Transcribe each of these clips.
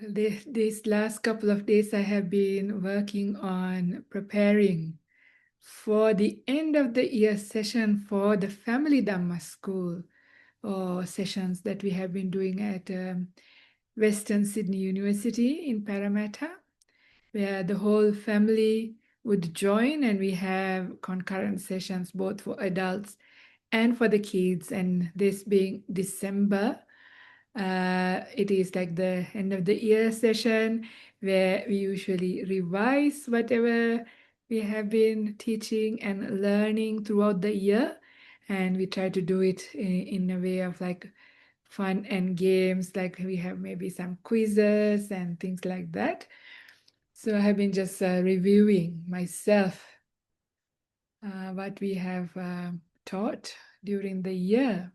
These last couple of days, I have been working on preparing for the end of the year session for the Family Dhamma School or sessions that we have been doing at Western Sydney University in Parramatta, where the whole family would join, and we have concurrent sessions both for adults and for the kids. And this being December, it is like the end of the year session where we usually revise whatever we have been teaching and learning throughout the year. And we try to do it in a way of like fun and games, like we have maybe some quizzes and things like that. So I have been just reviewing myself what we have taught during the year.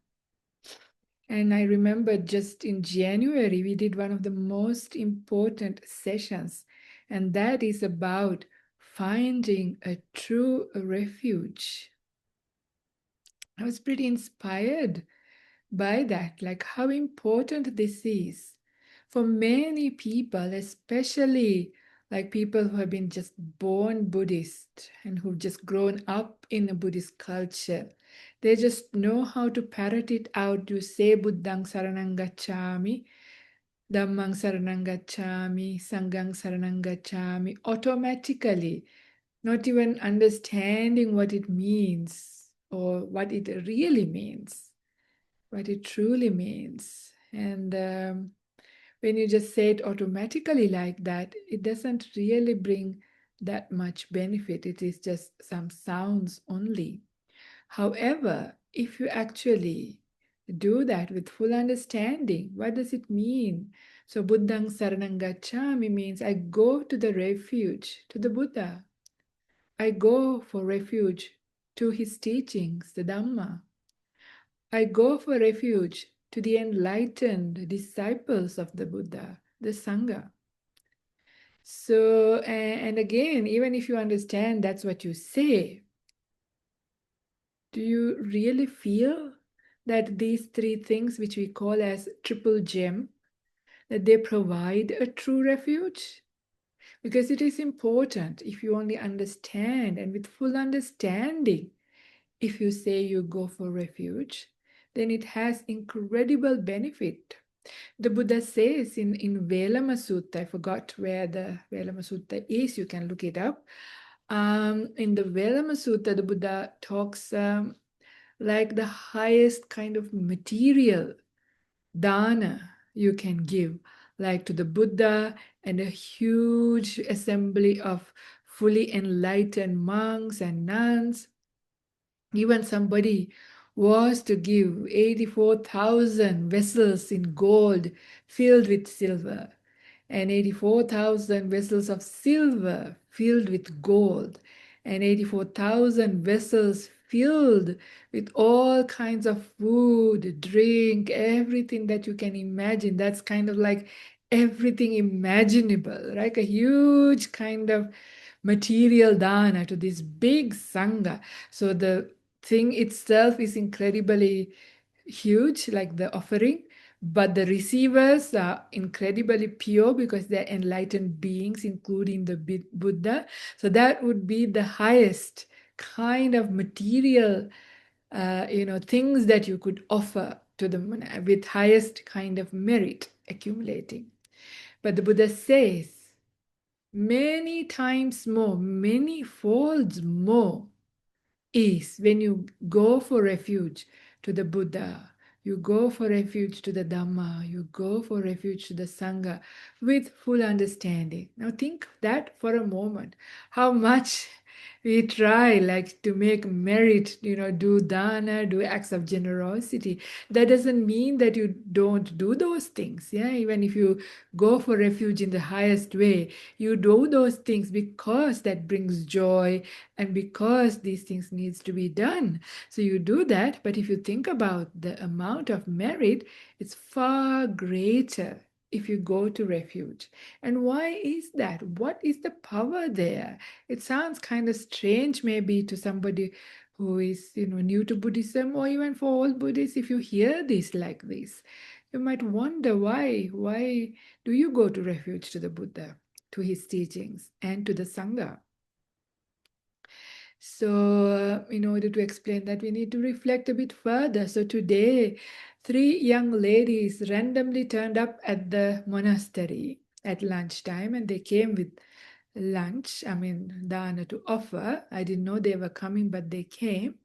And I remember just in January, we did one of the most important sessions, and that is about finding a true refuge. I was pretty inspired by that, like how important this is for many people, especially like people who have been just born Buddhist and who've just grown up in a Buddhist culture. They just know how to parrot it out. You say Buddhang Saranang Gacchami, Dhammang Saranang Gacchami, Sanghang Saranang Gacchami, automatically, not even understanding what it means or what it really means, what it truly means. And when you just say it automatically like that, it doesn't really bring that much benefit. It is just some sounds only. However, if you actually do that with full understanding, what does it mean? So Buddhang Saranang Gacchami means I go to the refuge, to the Buddha. I go for refuge to his teachings, the Dhamma. I go for refuge to the enlightened disciples of the Buddha, the Sangha. So, and again, even if you understand that's what you say, do you really feel that these three things, which we call as triple gem, that they provide a true refuge? Because it is important if you only understand and with full understanding, if you say you go for refuge, then it has incredible benefit. The Buddha says in Velama Sutta, I forgot where the Velama Sutta is, you can look it up. In the Velama Sutta, the Buddha talks like the highest kind of material dana you can give, like to the Buddha and a huge assembly of fully enlightened monks and nuns. Even somebody was to give 84,000 vessels in gold filled with silver, and 84,000 vessels of silver filled with gold, and 84,000 vessels filled with all kinds of food, drink, everything that you can imagine. That's kind of like everything imaginable, right? A huge kind of material dana to this big sangha. So the thing itself is incredibly huge, like the offering, but the receivers are incredibly pure because they're enlightened beings, including the Buddha. So that would be the highest kind of material, things that you could offer to the with highest kind of merit accumulating. But the Buddha says many times more, many folds more is when you go for refuge to the Buddha, you go for refuge to the Dhamma, you go for refuge to the Sangha with full understanding. Now think that for a moment, how much we try like to make merit, do dana, do acts of generosity. That doesn't mean that you don't do those things. Yeah, even if you go for refuge in the highest way, you do those things because that brings joy and because these things needs to be done. So you do that, but if you think about the amount of merit, it's far greater if you go to refuge. And why is that? What is the power there? It sounds kind of strange maybe to somebody who is new to Buddhism, or even for all Buddhists if you hear this like this. You might wonder why do you go to refuge to the Buddha, to his teachings, and to the Sangha? So, in order to explain that, we need to reflect a bit further. So, today, three young ladies randomly turned up at the monastery at lunchtime, and they came with lunch, dana to offer. I didn't know they were coming, but they came.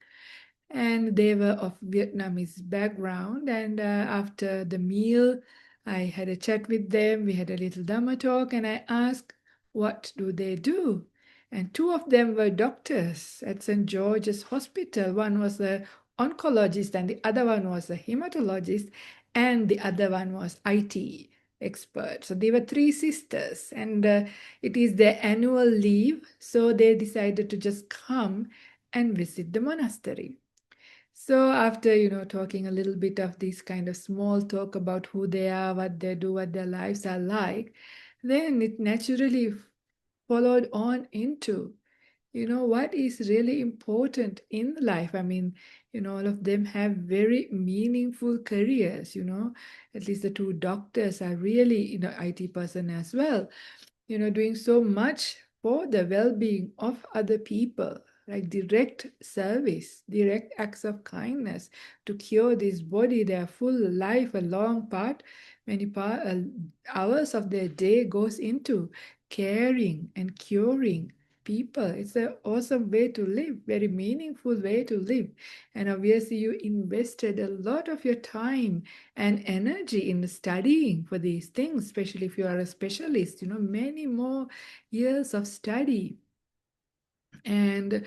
And they were of Vietnamese background. And after the meal, I had a chat with them. We had a little Dhamma talk, and I asked, what do they do? And two of them were doctors at St. George's Hospital. One was a oncologist, and the other one was a hematologist, and the other one was IT expert. So they were three sisters, and it is their annual leave. So they decided to just come and visit the monastery. So after, talking a little bit of this kind of small talk about who they are, what they do, what their lives are like, then it naturally followed on into, what is really important in life. All of them have very meaningful careers, at least the two doctors are really, IT person as well, doing so much for the well-being of other people, like direct service, direct acts of kindness to cure this body. Their full life, a long part, hours of their day goes into caring and curing people. It's an awesome way to live, very meaningful way to live. And obviously, you invested a lot of your time and energy in studying for these things, especially if you are a specialist, many more years of study. And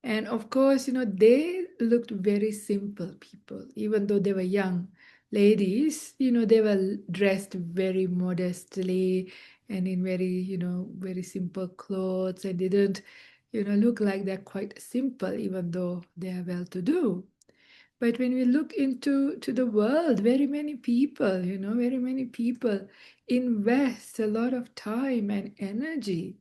and of course, they looked very simple people, even though they were young ladies, they were dressed very modestly and in very, very simple clothes. And didn't, look like they're quite simple, even though they are well to do. But when we look into to the world, very many people invest a lot of time and energy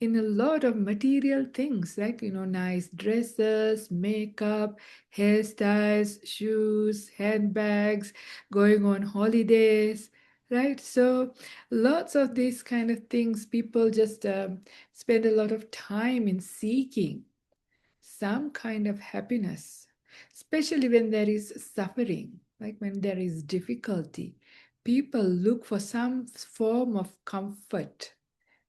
in a lot of material things, like, nice dresses, makeup, hairstyles, shoes, handbags, going on holidays, right? So lots of these kind of things, people just spend a lot of time in seeking some kind of happiness, especially when there is suffering, like when there is difficulty. People look for some form of comfort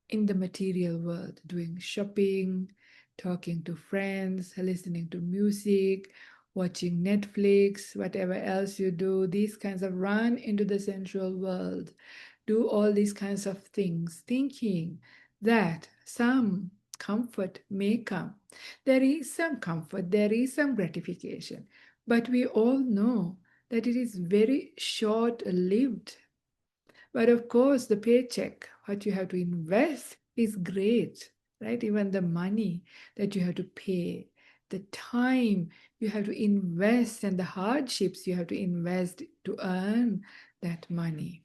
in the material world, doing shopping, talking to friends, listening to music, watching Netflix, whatever else you do, these kinds of run into the sensual world, do all these kinds of things, thinking that some comfort may come. There is some comfort, there is some gratification, but we all know that it is very short lived. But of course, the paycheck, what you have to invest is great, right? Even the money that you have to pay, the time you have to invest, and the hardships you have to invest to earn that money,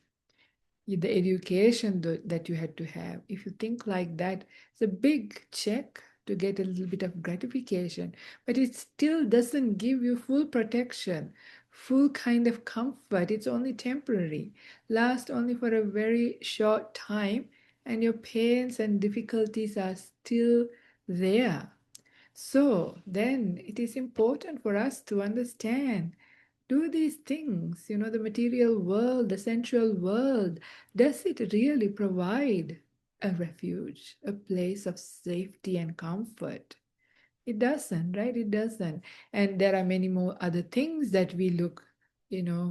the education that you had to have. If you think like that, it's a big check to get a little bit of gratification, but it still doesn't give you full protection, full kind of comfort. It's only temporary, lasts only for a very short time, and your pains and difficulties are still there. So then it is important for us to understand, do these things, the material world, the sensual world, does it really provide a refuge, a place of safety and comfort? It doesn't, right? It doesn't. And there are many more other things that we look,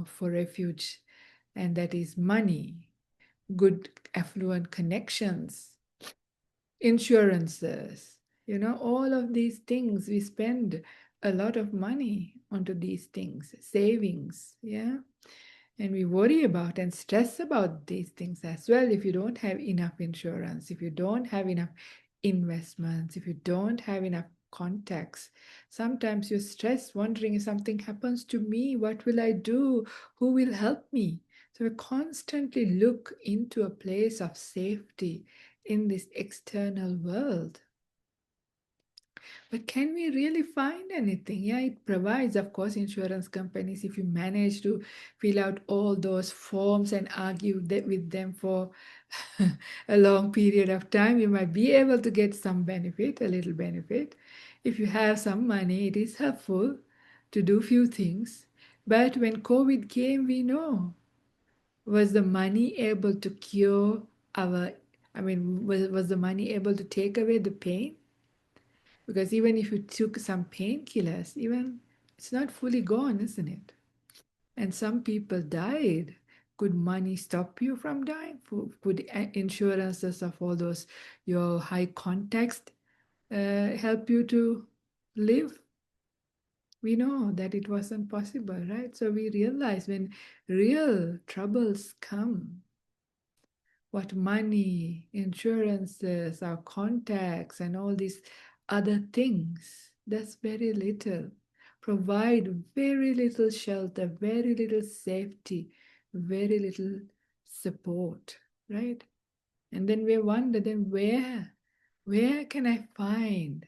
for refuge, and that is money, good, affluent connections, insurances, all of these things. We spend a lot of money onto these things, savings, yeah. And we worry about and stress about these things as well. If you don't have enough insurance, if you don't have enough investments, if you don't have enough contacts, sometimes you're stressed, wondering, if something happens to me, what will I do? Who will help me? So we constantly look into a place of safety in this external world. But can we really find anything? Yeah, it provides, of course, insurance companies. If you manage to fill out all those forms and argue with them for a long period of time, you might be able to get some benefit, a little benefit. If you have some money, it is helpful to do few things. But when COVID came, we know, was the money able to cure our, was the money able to take away the pain? Because even if you took some painkillers, even it's not fully gone, isn't it? And some people died. Could money stop you from dying? Could insurances of all those, your high context, help you to live? We know that it wasn't possible, right? So we realize when real troubles come, what money, insurances, our contacts, and all these other things, that's very little. Provide very little shelter, very little safety, very little support, right? And then we wonder, then where can I find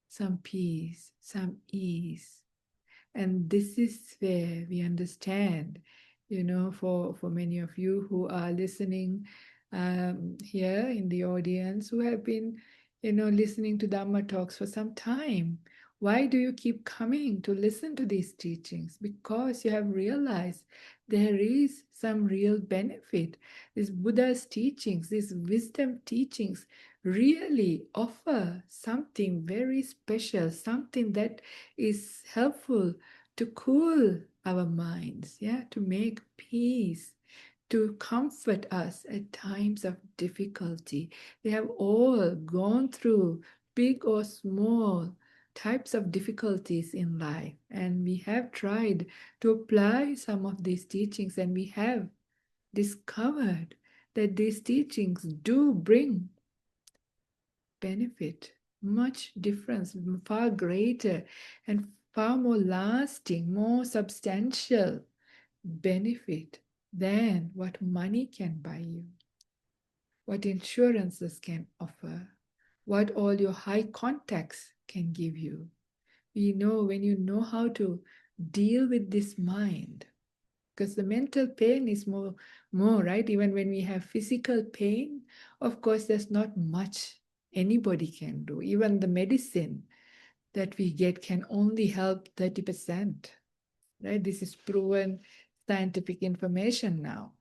some peace, some ease? And this is where we understand, for many of you who are listening here in the audience, who have been, listening to Dhamma talks for some time. Why do you keep coming to listen to these teachings? Because you have realized there is some real benefit. These Buddha's teachings, these wisdom teachings really offer something very special, something that is helpful to cool our minds, yeah, to make peace, to comfort us at times of difficulty. They have all gone through big or small types of difficulties in life, and we have tried to apply some of these teachings, and we have discovered that these teachings do bring benefit, much difference, far greater and far more lasting, more substantial benefit than what money can buy you, what insurances can offer, what all your high contacts can give you. We know when you know how to deal with this mind, because the mental pain is more, right? Even when we have physical pain, of course, there's not much anybody can do. Even the medicine that we get can only help 30%, right? This is proven scientific information now.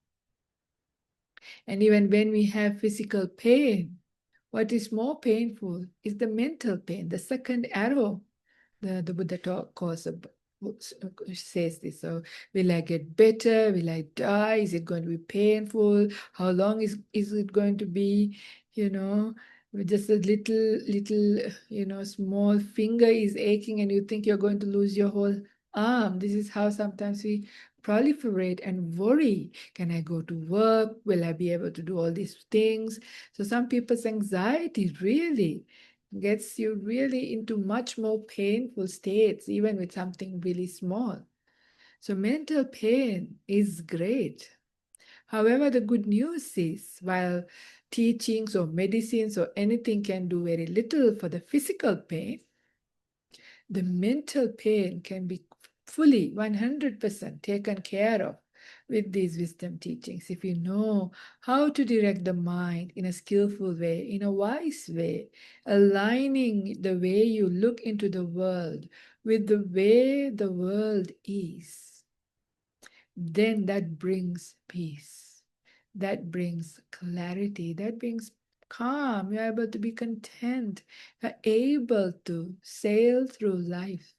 And even when we have physical pain, what is more painful is the mental pain, the second arrow. The Buddha calls says this. So, will I get better? Will I die? Is it going to be painful? How long is it going to be? You know, with just a little, small finger is aching, and you think you're going to lose your whole arm. This is how sometimes we proliferate and worry. Can I go to work? Will I be able to do all these things? So some people's anxiety really gets you really into much more painful states, even with something really small. So mental pain is great. However, the good news is, while teachings or medicines or anything can do very little for the physical pain, the mental pain can be fully 100% taken care of with these wisdom teachings. If you know how to direct the mind in a skillful way, in a wise way, aligning the way you look into the world with the way the world is, then that brings peace, that brings clarity, that brings calm. You're able to be content, you're able to sail through life,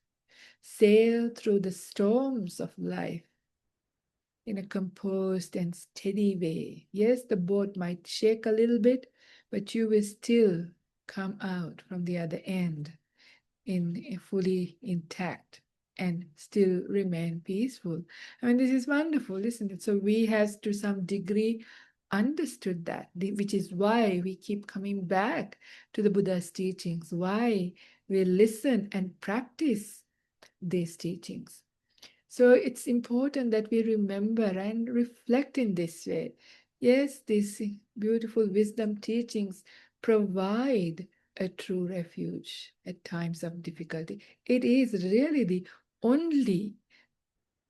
sail through the storms of life in a composed and steady way. Yes, the boat might shake a little bit, but you will still come out from the other end in fully intact and still remain peaceful. I mean, this is wonderful, isn't it? So we have to some degree understood that, which is why we keep coming back to the Buddha's teachings, why we listen and practice these teachings. So it's important that we remember and reflect in this way. Yes, these beautiful wisdom teachings provide a true refuge at times of difficulty. It is really the only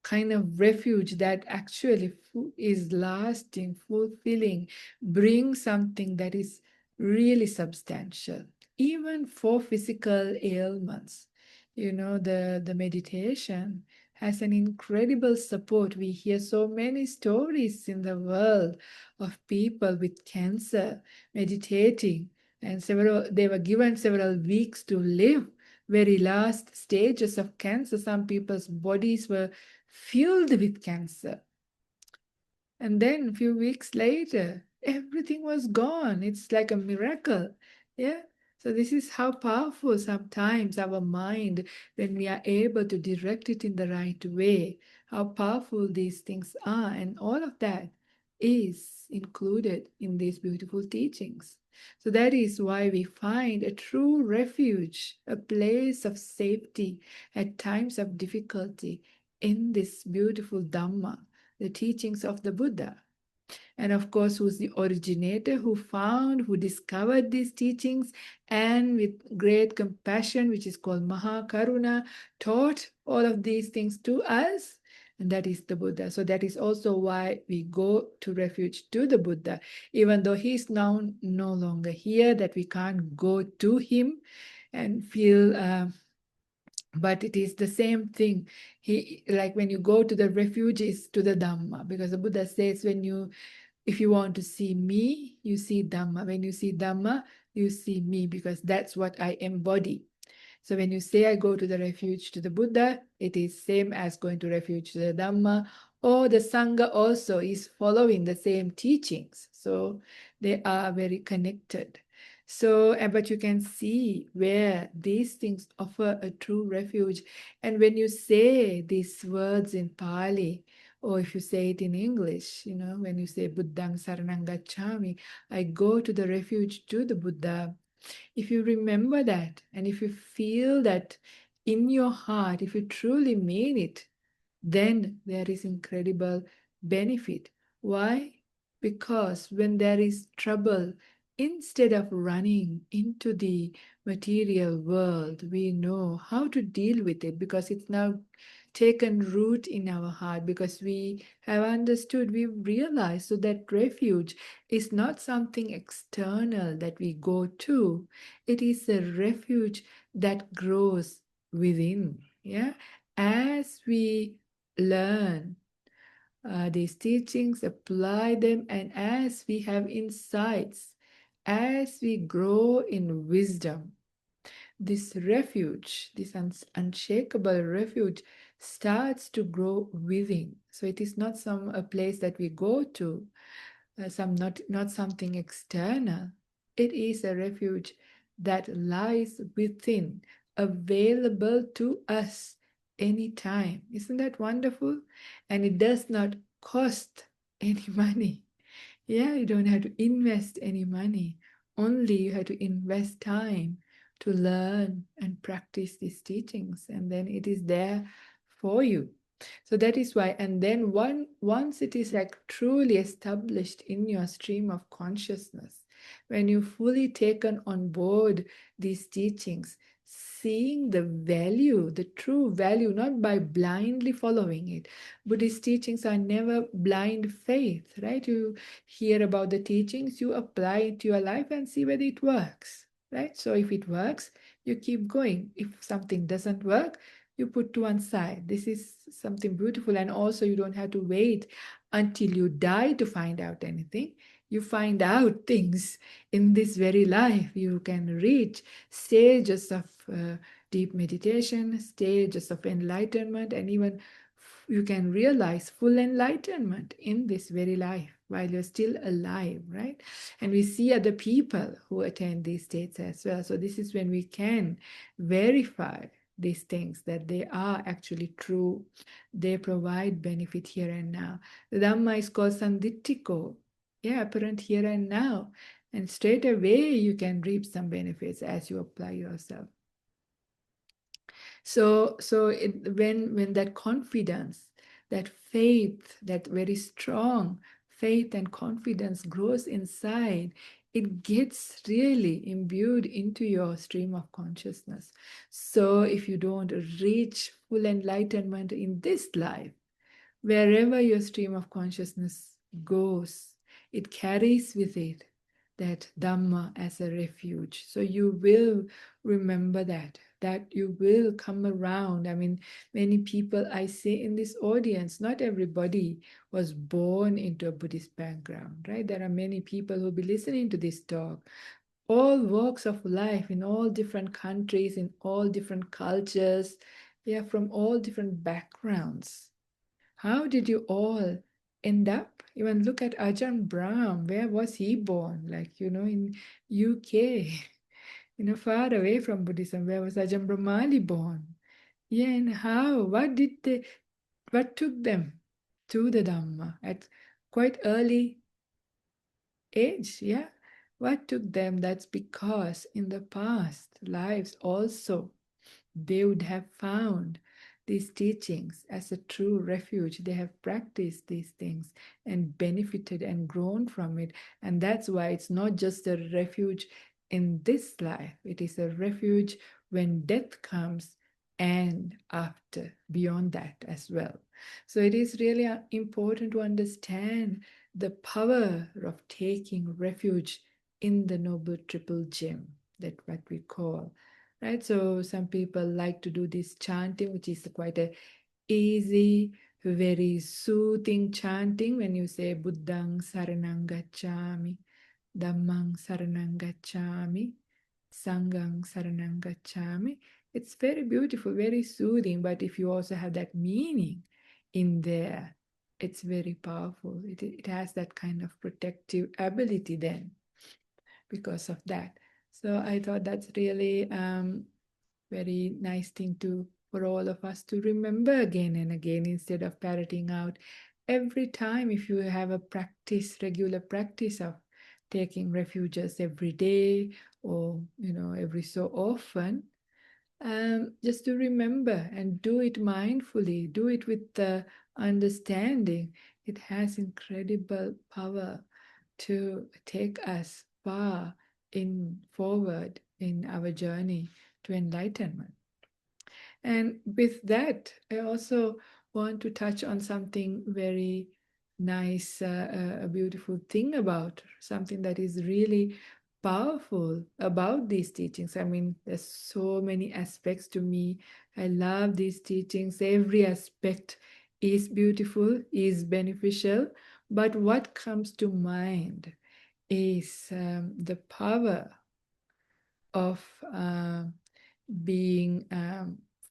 kind of refuge that actually is lasting, fulfilling, brings something that is really substantial, even for physical ailments. You know, the meditation has an incredible support. We hear so many stories in the world of people with cancer meditating, and several they were given several weeks to live. Very last stages of cancer, some people's bodies were filled with cancer. And then a few weeks later, everything was gone. It's like a miracle. Yeah. So this is how powerful sometimes our mind, when we are able to direct it in the right way, how powerful these things are. And all of that is included in these beautiful teachings. So that is why we find a true refuge, a place of safety at times of difficulty in this beautiful Dhamma, the teachings of the Buddha. And of course, who's the originator, who found, who discovered these teachings, and with great compassion, which is called Maha Karuna, taught all of these things to us. And that is the Buddha. So that is also why we go to refuge to the Buddha, even though he's now no longer here, that we can't go to him and feel. But it is the same thing. He, like when you go to the refuges, to the Dhamma, because the Buddha says, if you want to see me, you see Dhamma. When you see Dhamma, you see me, because that's what I embody. So when you say I go to the refuge to the Buddha, it is same as going to refuge to the Dhamma, or the Sangha also is following the same teachings. So they are very connected. So, but you can see where these things offer a true refuge. And when you say these words in Pali, or if you say it in English, you know, when you say Buddhang Saranang Gacchami, I go to the refuge to the Buddha. If you remember that, and if you feel that in your heart, if you truly mean it, then there is incredible benefit. Why? Because when there is trouble, instead of running into the material world, we know how to deal with it, because it's now taken root in our heart, because we have understood, we realize, so that refuge is not something external that we go to. It is a refuge that grows within. Yeah. As we learn these teachings, apply them, and as we have insights, as we grow in wisdom, this refuge, this unshakable refuge, starts to grow within. So it is not a place that we go to, not something external. It is a refuge that lies within, available to us anytime. Isn't that wonderful? And it does not cost any money. Yeah, you don't have to invest any money. Only you have to invest time to learn and practice these teachings, and then it is there for you. So that is why, and then once it is like truly established in your stream of consciousness, when you fully taken on board these teachings, seeing the value, the true value, not by blindly following it. Buddhist teachings are never blind faith, right? You hear about the teachings, you apply it to your life and see whether it works, right? So if it works, you keep going. If something doesn't work, you put to one side. This is something beautiful. And also, you don't have to wait until you die to find out anything. You find out things in this very life. You can reach stages of deep meditation, stages of enlightenment, and even you can realize full enlightenment in this very life while you're still alive, right? And we see other people who attain these states as well. So this is when we can verify these things, that they are actually true. They provide benefit here and now. The Dhamma is called Sanditthiko. Yeah, apparent here and now. And straight away you can reap some benefits as you apply yourself. So when that confidence, that faith, that very strong faith and confidence grows inside, it gets really imbued into your stream of consciousness. So if you don't reach full enlightenment in this life, wherever your stream of consciousness goes, it carries with it that Dhamma as a refuge. So you will remember that you will come around. I mean, many people I say in this audience, not everybody was born into a Buddhist background, right? There are many people who will be listening to this talk, all walks of life, in all different countries, in all different cultures, yeah, from all different backgrounds. How did you all end up? Even look at Ajahn Brahm. Where was he born? Like, in UK, far away from Buddhism. Where was Ajahn Brahmali born? Yeah, and how? What took them to the Dhamma at quite early age? Yeah. What took them? That's because in the past lives also they would have found these teachings as a true refuge. They have practiced these things and benefited and grown from it. And that's why it's not just a refuge in this life, it is a refuge when death comes and after, beyond that as well. So it is really important to understand the power of taking refuge in the Noble Triple Gem, that what we call. Right, so some people like to do this chanting, which is quite a easy, very soothing chanting when you say Buddhang Saranang Gacchami, Dhammang Saranang Gacchami, Sanghang Saranang Gacchami. It's very beautiful, very soothing, but if you also have that meaning in there, it's very powerful. It has that kind of protective ability then because of that. So I thought that's really very nice thing to for all of us to remember again and again instead of parroting out every time. If you have a regular practice of taking refuges every day or every so often, just to remember and do it mindfully, do it with the understanding. It has incredible power to take us far in forward in our journey to enlightenment. And with that, I also want to touch on something very nice, a beautiful thing about something that is really powerful about these teachings. I mean, there's so many aspects to me. I love these teachings. Every aspect is beautiful, is beneficial. But what comes to mind is the power of being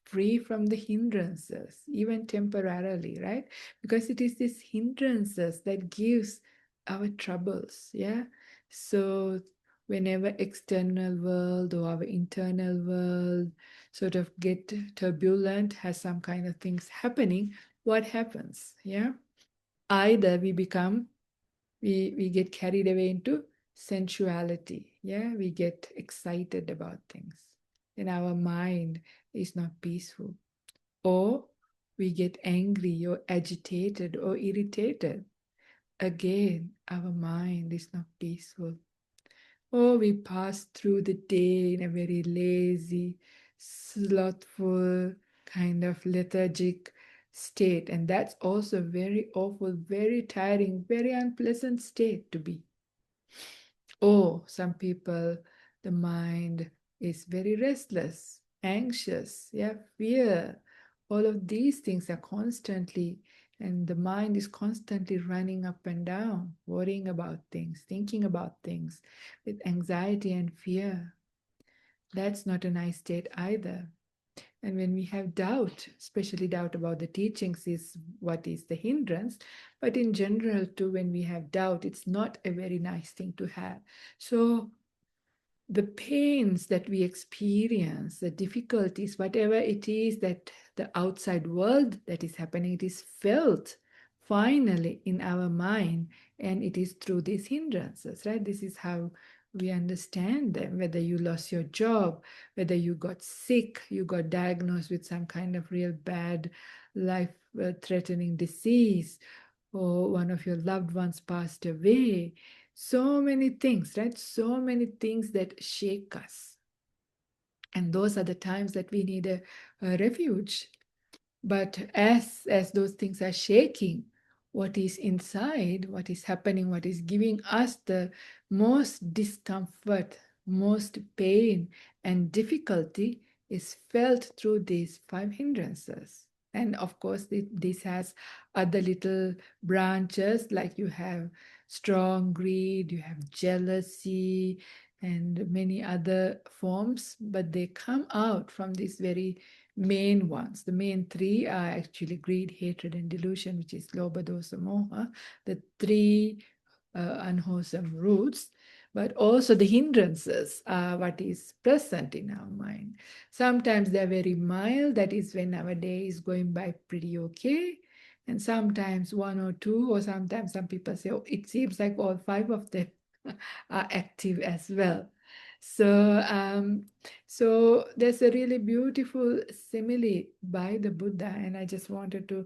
free from the hindrances, even temporarily, right? Because it is these hindrances that gives our troubles, yeah? So whenever external world or our internal world sort of get turbulent, has some kind of things happening, what happens, yeah? Either we get carried away into sensuality, yeah? We get excited about things and our mind is not peaceful, or we get angry or agitated or irritated, again our mind is not peaceful, or we pass through the day in a very lazy, slothful, kind of lethargic state, and that's also very awful, very tiring, very unpleasant state to be. Oh, some people, the mind is very restless, anxious, yeah, fear. All of these things are constantly, and the mind is constantly running up and down, worrying about things, thinking about things with anxiety and fear. That's not a nice state either. And when we have doubt, especially doubt about the teachings, is what is the hindrance. But in general, too, when we have doubt, it's not a very nice thing to have. So the pains that we experience, the difficulties, whatever it is that the outside world that is happening, it is felt finally in our mind, and it is through these hindrances, right? This is how we understand them. Whether you lost your job, whether you got sick, you got diagnosed with some kind of real bad life-threatening disease, or one of your loved ones passed away. So many things, right? So many things that shake us. And those are the times that we need a refuge. But as those things are shaking, what is inside, what is happening, what is giving us the most discomfort, most pain and difficulty is felt through these five hindrances. And of course, this has other little branches, like you have strong greed, you have jealousy, and many other forms, but they come out from these very main ones. The main three are actually greed, hatred, and delusion, which is lobha, dosa, moha, the three unwholesome roots. But also the hindrances are what is present in our mind. Sometimes they're very mild, that is when our day is going by pretty okay. And sometimes one or two, or sometimes some people say, oh, it seems like all five of them are active as well. So, so there's a really beautiful simile by the Buddha, and I just wanted to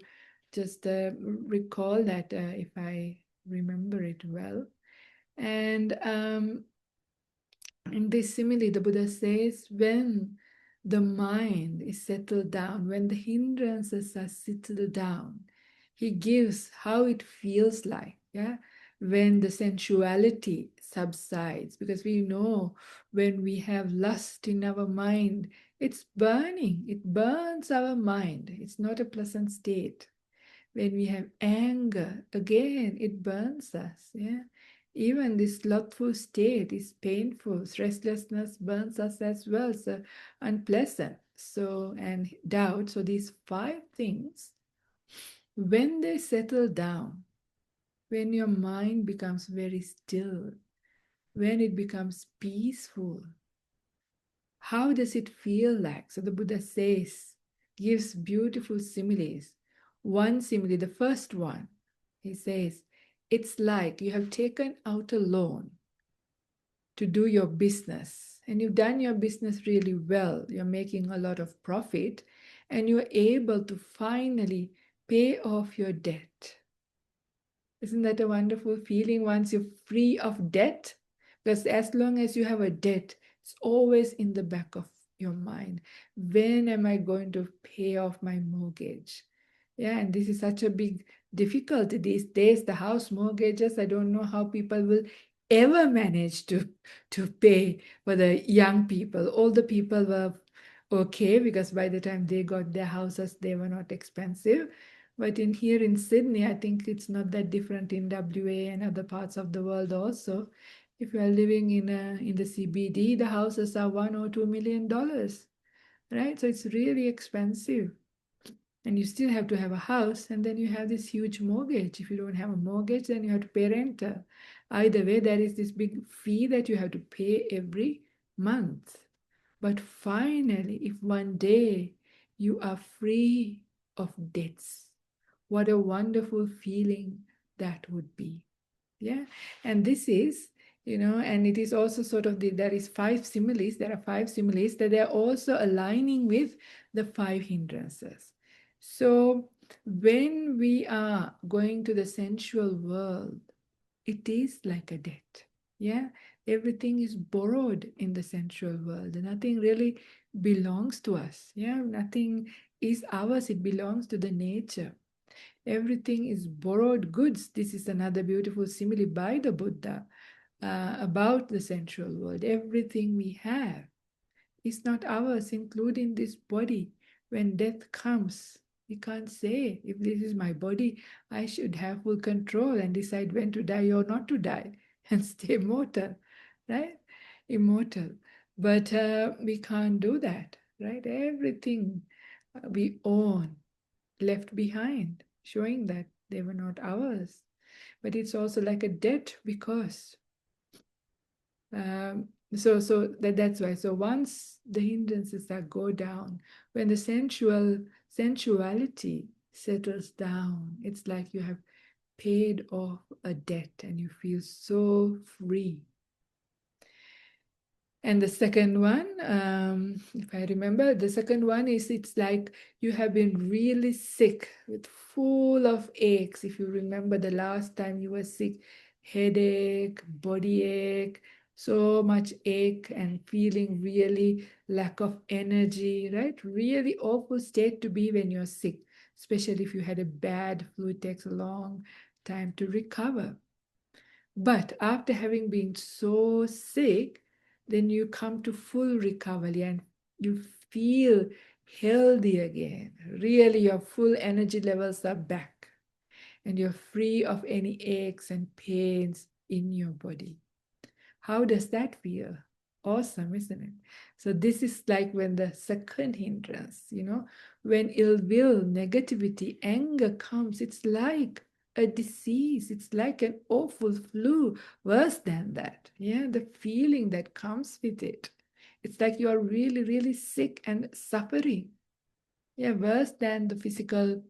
just recall that if I remember it well. And in this simile, the Buddha says, when the mind is settled down, when the hindrances are settled down, he gives how it feels like, yeah, when the sensuality subsides. Because we know when we have lust in our mind, it's burning, it burns our mind. It's not a pleasant state. When we have anger, again, it burns us. Yeah. Even this slothful state is painful. Restlessness burns us as well. So unpleasant. So, and doubt. So these five things, when they settle down, when your mind becomes very still, when it becomes peaceful, how does it feel like? So the Buddha says, gives beautiful similes. One simile, the first one, he says, it's like you have taken out a loan to do your business and you've done your business really well. You're making a lot of profit and you're able to finally pay off your debt. Isn't that a wonderful feeling once you're free of debt? Because as long as you have a debt, it's always in the back of your mind. When am I going to pay off my mortgage? Yeah, and this is such a big difficulty these days. The house mortgages, I don't know how people will ever manage to pay for the young people. Older people were okay because by the time they got their houses, they were not expensive. But in here in Sydney, I think it's not that different in WA and other parts of the world also. If you are living in the CBD, the houses are $1 or $2 million, right? So it's really expensive. And you still have to have a house, and then you have this huge mortgage. If you don't have a mortgage, then you have to pay rent. Either way, there is this big fee that you have to pay every month. But finally, if one day you are free of debts, what a wonderful feeling that would be. Yeah. And this is, and it is also sort of there is five similes. There are five similes that they are also aligning with the five hindrances. So when we are going to the sensual world, it is like a debt. Yeah. Everything is borrowed in the sensual world. Nothing really belongs to us. Yeah. Nothing is ours. It belongs to the nature. Everything is borrowed goods. This is another beautiful simile by the Buddha about the sensual world. Everything we have is not ours, including this body. When death comes, we can't say, if this is my body, I should have full control and decide when to die or not to die and stay mortal, right? Immortal. But we can't do that, right? Everything we own left behind, showing that they were not ours. But it's also like a debt because that's why. So once the hindrances that go down, when the sensuality settles down, it's like you have paid off a debt and you feel so free. And the second one, if I remember, the second one is it's like you have been really sick with full of aches. If you remember the last time you were sick, headache, body ache, so much ache and feeling really lack of energy, right? Really awful state to be when you're sick, especially if you had a bad flu. It takes a long time to recover. But after having been so sick, then you come to full recovery and you feel healthy again. Really, your full energy levels are back and you're free of any aches and pains in your body. How does that feel? Awesome, isn't it? So this is like when the second hindrance, when ill will, negativity, anger comes, it's like a disease. It's like an awful flu, worse than that. Yeah, the feeling that comes with it. It's like you are really, really sick and suffering. Yeah, worse than the physical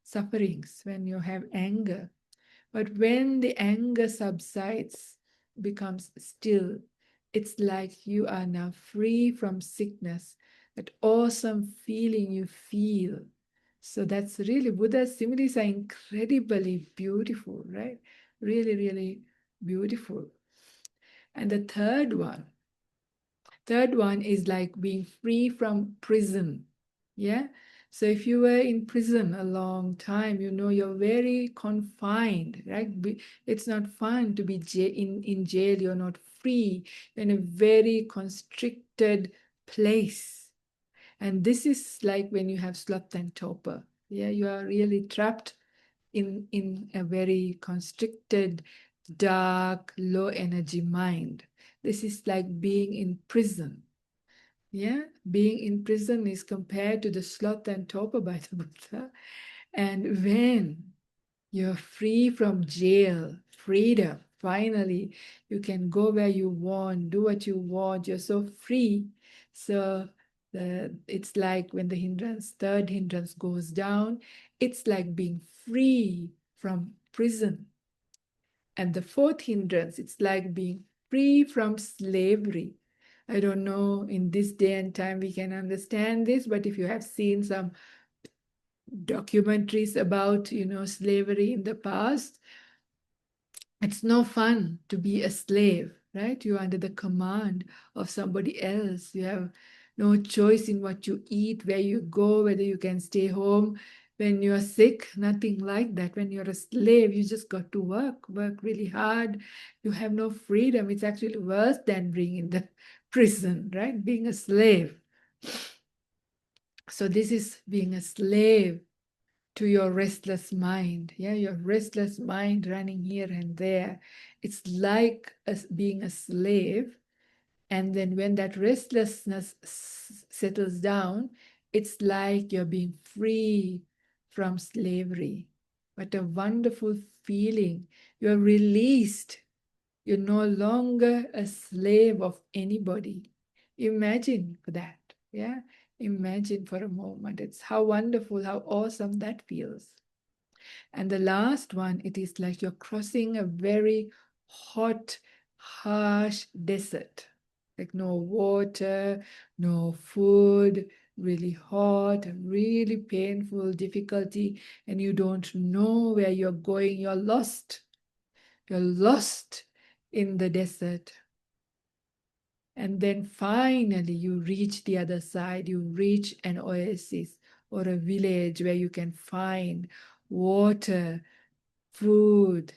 sufferings when you have anger. But when the anger subsides, becomes still, it's like you are now free from sickness, that awesome feeling you feel. So that's really, Buddha's similes are incredibly beautiful, right? Really, really beautiful. And the third one is like being free from prison. Yeah. So if you were in prison a long time, you're very confined, right? It's not fun to be in jail. You're not free. You're in a very constricted place. And this is like when you have sloth and torpor. Yeah, you are really trapped in a very constricted, dark, low energy mind. This is like being in prison. Yeah, being in prison is compared to the sloth and torpor by the Buddha. And when you're free from jail, freedom, finally, you can go where you want, do what you want, you're so free. So it's like when the third hindrance goes down, it's like being free from prison. And the fourth hindrance, it's like being free from slavery. I don't know in this day and time we can understand this, but if you have seen some documentaries about, slavery in the past, it's no fun to be a slave, right? You're under the command of somebody else. You have no choice in what you eat, where you go, whether you can stay home when you're sick, nothing like that. When you're a slave, you just got to work really hard. You have no freedom. It's actually worse than being in the prison, right? Being a slave. So this is being a slave to your restless mind. Yeah, your restless mind running here and there. It's like being a slave. And then when that restlessness settles down, it's like you're being free from slavery. What a wonderful feeling. You're released. You're no longer a slave of anybody. Imagine for that. Yeah. Imagine for a moment. It's how wonderful, how awesome that feels. And the last one, it is like you're crossing a very hot, harsh desert. Like no water, no food, really hot, really painful, difficulty, and you don't know where you're going. You're lost. You're lost in the desert. And then finally, you reach the other side. You reach an oasis or a village where you can find water, food,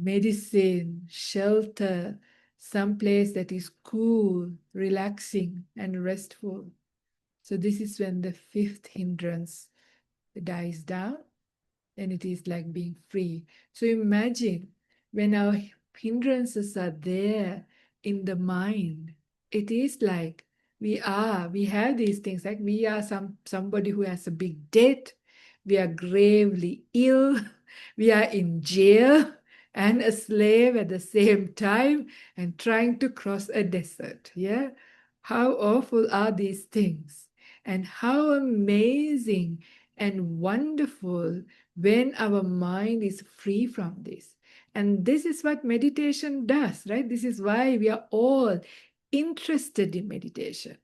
medicine, shelter, some place that is cool, relaxing, and restful. So, this is when the fifth hindrance dies down, and it is like being free. So, imagine when our hindrances are there in the mind, it is like we have these things, like we are somebody who has a big debt, we are gravely ill, we are in jail and a slave at the same time and trying to cross a desert. Yeah, how awful are these things, and how amazing and wonderful when our mind is free from this. And this is what meditation does, right? This is why we are all interested in meditation.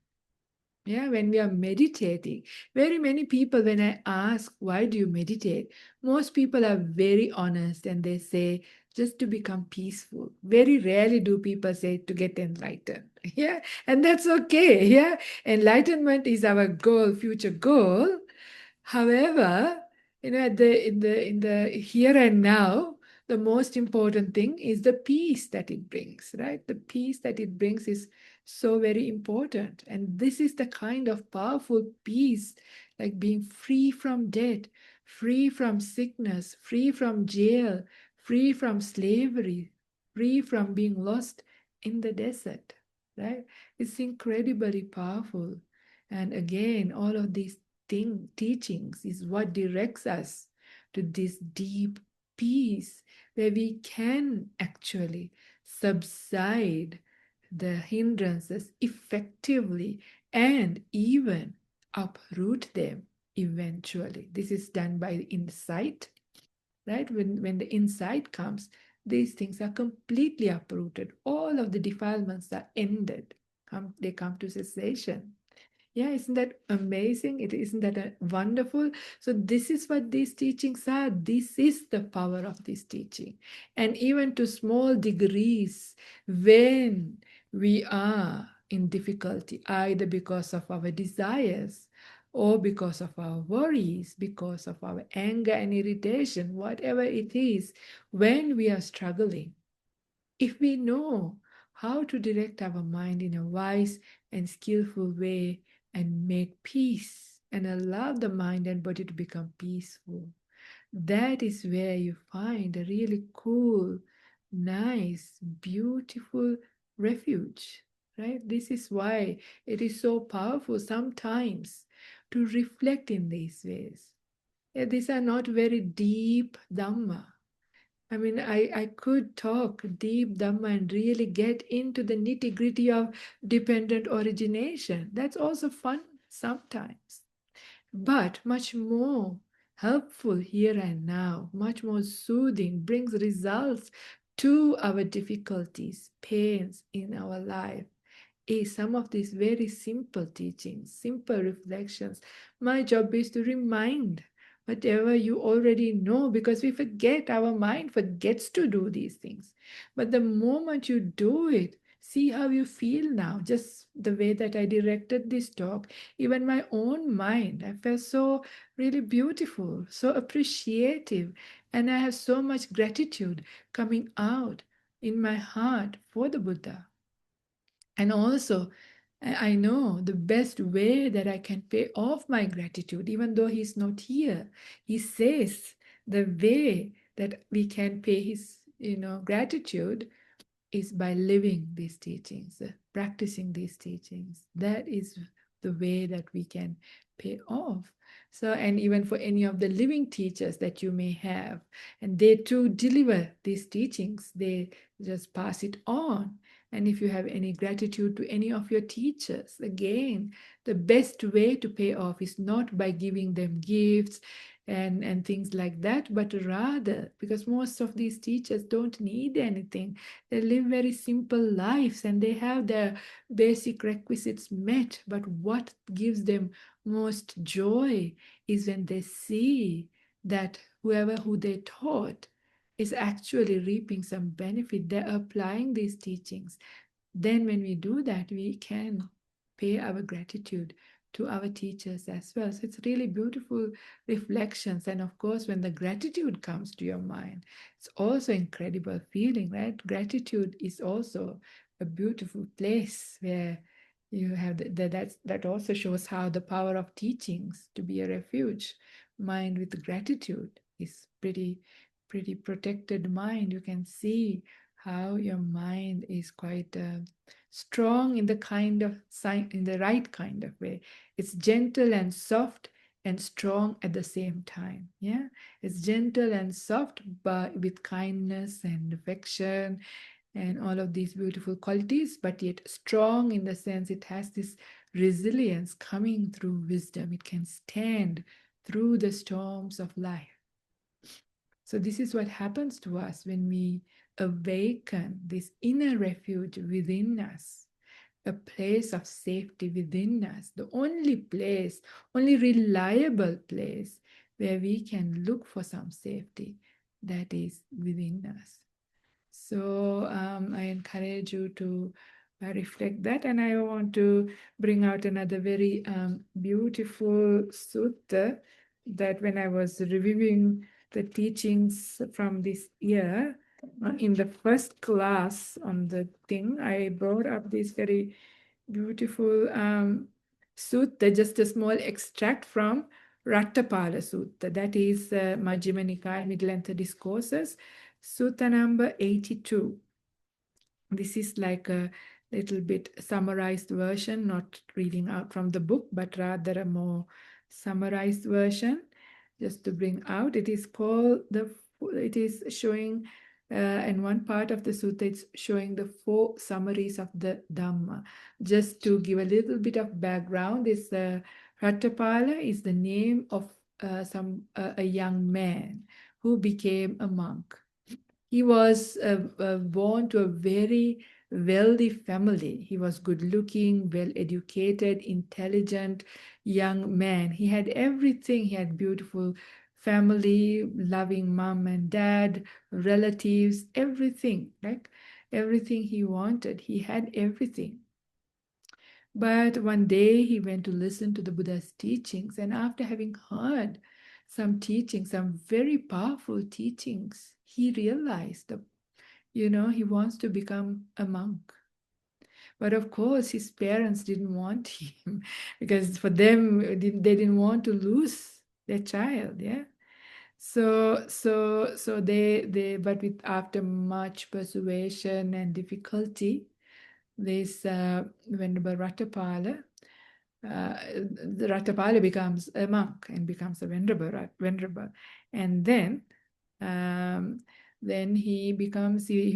Yeah, when we are meditating, very many people, when I ask, why do you meditate? Most people are very honest and they say, just to become peaceful. Very rarely do people say to get enlightened. Yeah, and that's okay. Yeah, enlightenment is our goal, future goal. However, at the in the here and now, the most important thing is the peace that it brings, right? The peace that it brings is so very important. And this is the kind of powerful peace, like being free from debt, free from sickness, free from jail, free from slavery, free from being lost in the desert, right? It's incredibly powerful. And again, all of these teachings is what directs us to this deep peace where we can actually subside the hindrances effectively and even uproot them eventually. This is done by insight, right? When the insight comes, these things are completely uprooted. All of the defilements are ended. They come to cessation. Yeah, isn't that amazing? Isn't that wonderful? So this is what these teachings are. This is the power of this teaching. And even to small degrees, when we are in difficulty, either because of our desires or because of our worries, because of our anger and irritation, whatever it is, when we are struggling, if we know how to direct our mind in a wise and skillful way and make peace and allow the mind and body to become peaceful, that is where you find a really cool, nice, beautiful refuge, right? This is why it is so powerful sometimes to reflect in these ways. Yeah, these are not very deep Dhamma. I mean, I could talk deep Dhamma and really get into the nitty gritty of dependent origination. That's also fun sometimes, but much more helpful here and now, much more soothing, brings results to our difficulties, pains in our life is some of these very simple teachings, simple reflections. My job is to remind whatever you already know because we forget, our mind forgets to do these things. But the moment you do it, see how you feel now, just the way that I directed this talk, even my own mind, I felt so really beautiful, so appreciative, and I have so much gratitude coming out in my heart for the Buddha. And also, I know the best way that I can pay off my gratitude, even though he's not here. He says the way that we can pay his, gratitude is by living these teachings, practicing these teachings. That is the way that we can pay off. So, and even for any of the living teachers that you may have, and they too deliver these teachings, they just pass it on. And if you have any gratitude to any of your teachers, again, the best way to pay off is not by giving them gifts and things like that, but rather because most of these teachers don't need anything. They live very simple lives and they have their basic requisites met. But what gives them most joy is when they see that whoever who they taught is actually reaping some benefit. They're applying these teachings. Then when we do that, we can pay our gratitude to our teachers as well. So it's really beautiful reflections. And of course, when the gratitude comes to your mind, it's also incredible feeling, right? Gratitude is also a beautiful place where you have that also shows how the power of teachings to be a refuge. Mind with gratitude is pretty protected mind. You can see how your mind is quite strong in the kind of in the right kind of way. It's gentle and soft and strong at the same time. Yeah, it's gentle and soft, but with kindness and affection and all of these beautiful qualities, but yet strong in the sense it has this resilience coming through wisdom. It can stand through the storms of life. So, this is what happens to us when we awaken this inner refuge within us, a place of safety within us, the only place, only reliable place where we can look for some safety that is within us. So I encourage you to reflect that, and I want to bring out another very beautiful sutta that when I was reviewing the teachings from this year, in the first class on the thing, I brought up this very beautiful sutta, just a small extract from Rattapala Sutta, that is Majjhima Nikaya, Middle and Discourses, Sutta number 82. This is like a little bit summarized version, not reading out from the book, but rather a more summarized version, just to bring out. It is called it is showing, in one part of the sutta, it's showing the 4 summaries of the Dhamma. Just to give a little bit of background, this Rattapala is the name of a young man who became a monk. He was born to a very wealthy family. He was good looking, well educated, intelligent young man. He had everything. He had beautiful family, loving mom and dad, relatives, everything. Like everything he wanted. He had everything. But one day he went to listen to the Buddha's teachings, and after having heard some teachings, some very powerful teachings, he realized that, he wants to become a monk. But of course, his parents didn't want him because for them, they didn't want to lose their child. Yeah. So but with after much persuasion and difficulty, this Venerable Rattapala, the Rattapala becomes a monk and becomes a venerable. And um, then he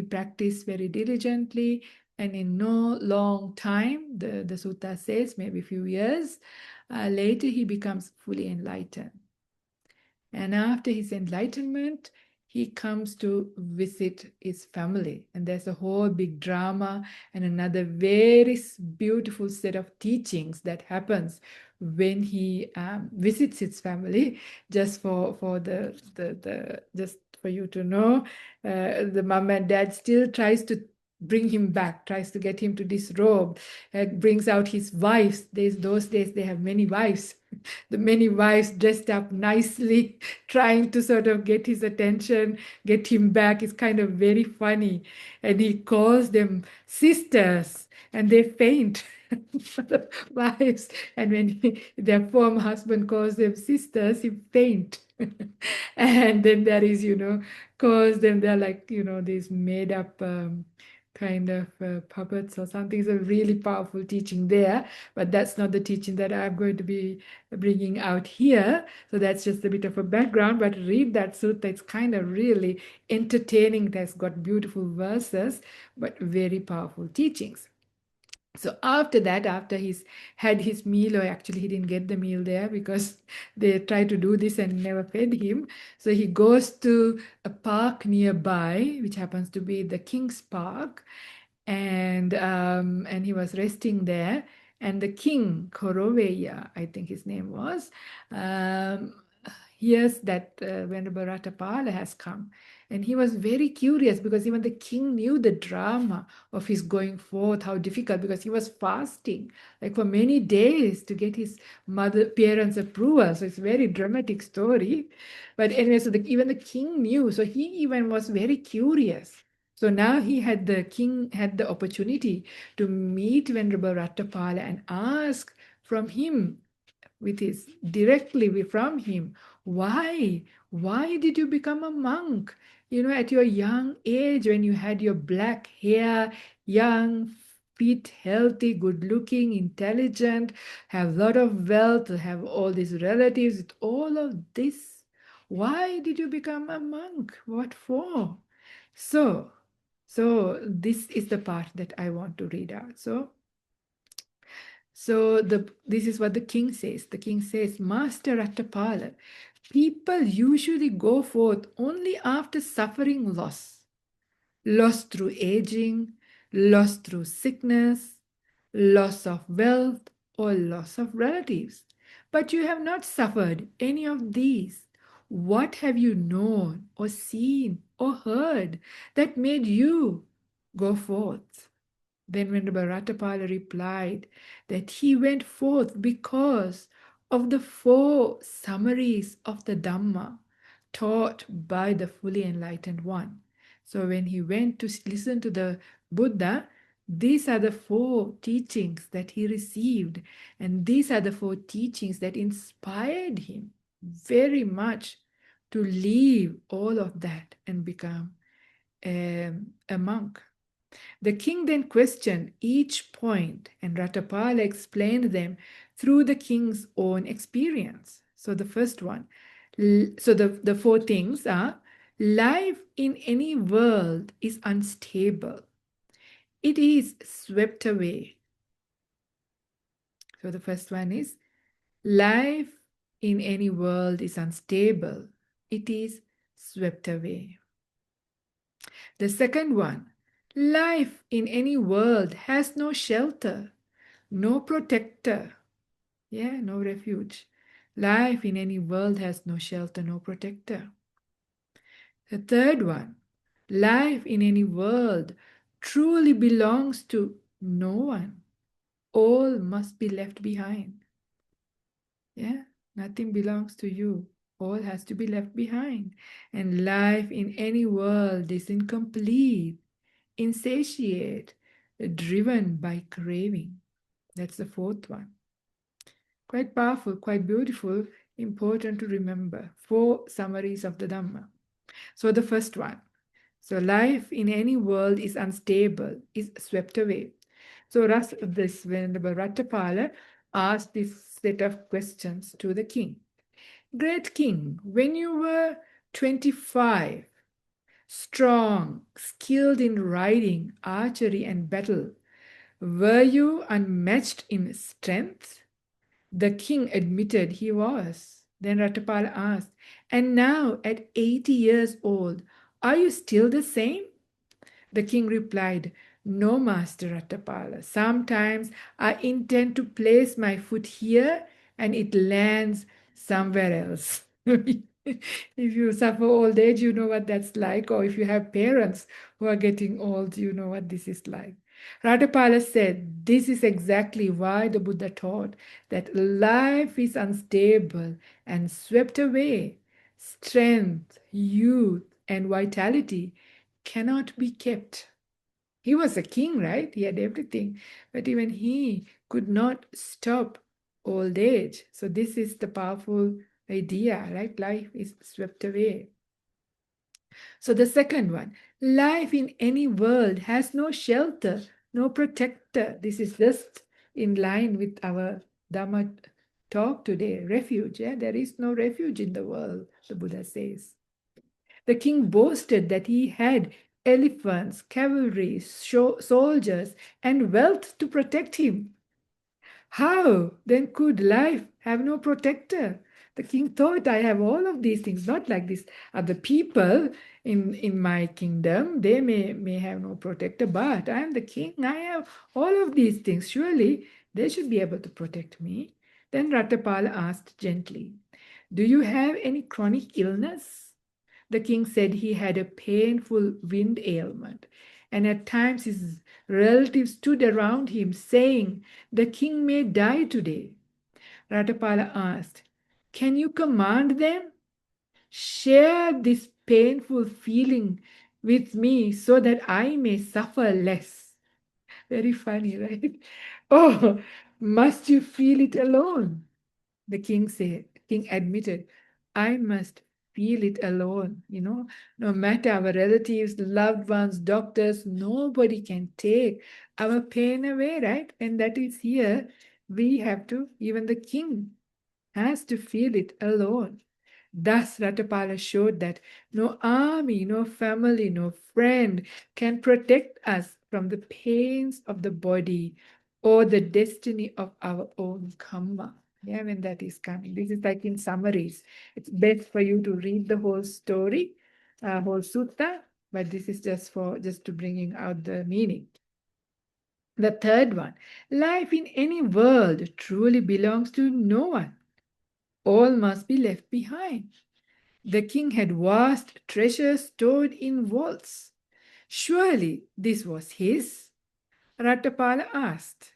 practiced very diligently, and in no long time, the sutta says, maybe a few years later, he becomes fully enlightened. And after his enlightenment, he comes to visit his family. And there's a whole big drama and another very beautiful set of teachings that happens when he visits his family. Just for the just for you to know, the mom and dad still tries to bring him back, tries to get him to disrobe, brings out his wives. Those days they have many wives. The many wives dressed up nicely, trying to sort of get his attention, get him back. It's kind of very funny. And he calls them sisters, and they faint. The wives, and when their former husband calls them sisters, he faint. And then there is, calls them, they're like, these made up kind of puppets or something. It's a really powerful teaching there, but that's not the teaching that I'm going to be bringing out here. So that's just a bit of a background, but read that sutta. It's kind of really entertaining. It has got beautiful verses, but very powerful teachings. So after that, after he's had his meal, or actually he didn't get the meal there because they tried to do this and never fed him. So he goes to a park nearby, which happens to be the King's Park, and he was resting there. And the king, Koroveya, I think his name was, um, hears that Venerable Ratapala has come. And he was very curious because even the king knew the drama of his going forth, how difficult, because he was fasting like for many days to get his parents' approval. So it's a very dramatic story. But anyway, so even the king knew. So he even was very curious. So now the king had the opportunity to meet Venerable Rattapala and ask from him, directly from him, why did you become a monk? At your young age, when you had your black hair, young, fit, healthy, good looking, intelligent, have a lot of wealth, have all these relatives, with all of this, why did you become a monk? What for? So, so this is the part that I want to read out. So this is what the king says. The king says, Master Rattapala, people usually go forth only after suffering loss. Loss through aging, loss through sickness, loss of wealth, or loss of relatives. But you have not suffered any of these. What have you known or seen or heard that made you go forth? Then Venerable Ratapala replied that he went forth because of the four summaries of the Dhamma taught by the fully enlightened one. So when he went to listen to the Buddha, these are the four teachings that he received, and these are the four teachings that inspired him very much to leave all of that and become a monk. The king then questioned each point, and Ratapala explained them through the king's own experience. So the first one, so the four things are: life in any world is unstable. It is swept away. So the first one is life in any world is unstable. It is swept away. The second one, life in any world has no shelter, no protector. Yeah, no refuge. Life in any world has no shelter, no protector. The third one, life in any world truly belongs to no one. All must be left behind. Yeah, nothing belongs to you. All has to be left behind. And life in any world is incomplete, insatiate, driven by craving. That's the fourth one. Quite powerful, quite beautiful, important to remember. Four summaries of the Dhamma. So the first one. So life in any world is unstable, is swept away. So this Venerable Ratapala asked this set of questions to the king. Great king, when you were 25, strong, skilled in riding, archery, and battle, were you unmatched in strength? The king admitted he was. Then Ratapala asked, and now at 80 years old, are you still the same? The king replied, no, Master Ratapala. Sometimes I intend to place my foot here and it lands somewhere else. If you suffer old age, you know what that's like. Or if you have parents who are getting old, you know what this is like. Ratapala said, this is exactly why the Buddha taught that life is unstable and swept away. Strength, youth, and vitality cannot be kept. He was a king, right? He had everything. But even he could not stop old age. So this is the powerful idea, right? Life is swept away. So the second one, life in any world has no shelter, no protector. This is just in line with our Dhamma talk today. Refuge, yeah? There is no refuge in the world, the Buddha says. The king boasted that he had elephants, cavalry, soldiers, and wealth to protect him. How then could life have no protector? The king thought, I have all of these things, not like this. Other people in my kingdom, they may have no protector, but I am the king. I have all of these things. Surely they should be able to protect me. Then Ratapala asked gently, do you have any chronic illness? The king said he had a painful wind ailment, and at times his relatives stood around him, saying, the king may die today. Ratapala asked, can you command them? Share this painful feeling with me so that I may suffer less. Very funny, right? Oh, must you feel it alone? The king admitted, I must feel it alone. No matter our relatives, loved ones, doctors, nobody can take our pain away, right? And that is here. We have to, even the king has to feel it alone. Thus, Ratapala showed that no army, no family, no friend can protect us from the pains of the body or the destiny of our own karma. Yeah, when that is coming. This is like in summaries. It's best for you to read the whole story, whole sutta, but this is just to bringing out the meaning. The third one, life in any world truly belongs to no one. All must be left behind. The king had vast treasures stored in vaults. Surely this was his? Rattapala asked.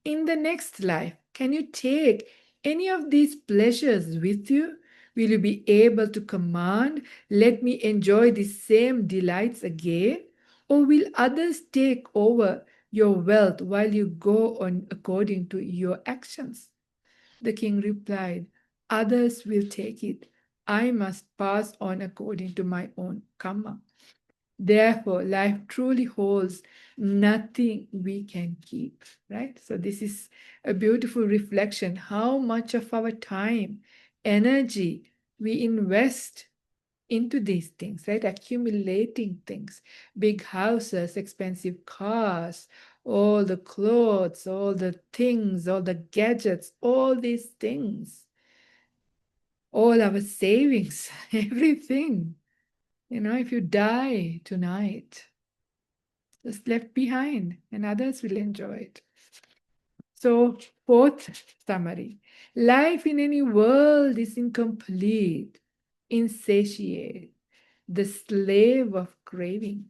In the next life, can you take any of these pleasures with you? Will you be able to command, let me enjoy the same delights again? Or will others take over your wealth while you go on according to your actions? The king replied, others will take it. I must pass on according to my own karma. Therefore, life truly holds nothing we can keep, right? So, this is a beautiful reflection how much of our time, energy we invest into these things, right? Accumulating things, big houses, expensive cars, all the clothes, all the things, all the gadgets, all these things, all our savings, everything. You know, if you die tonight, just left behind and others will enjoy it. So, fourth summary, life in any world is incomplete, insatiate, the slave of craving.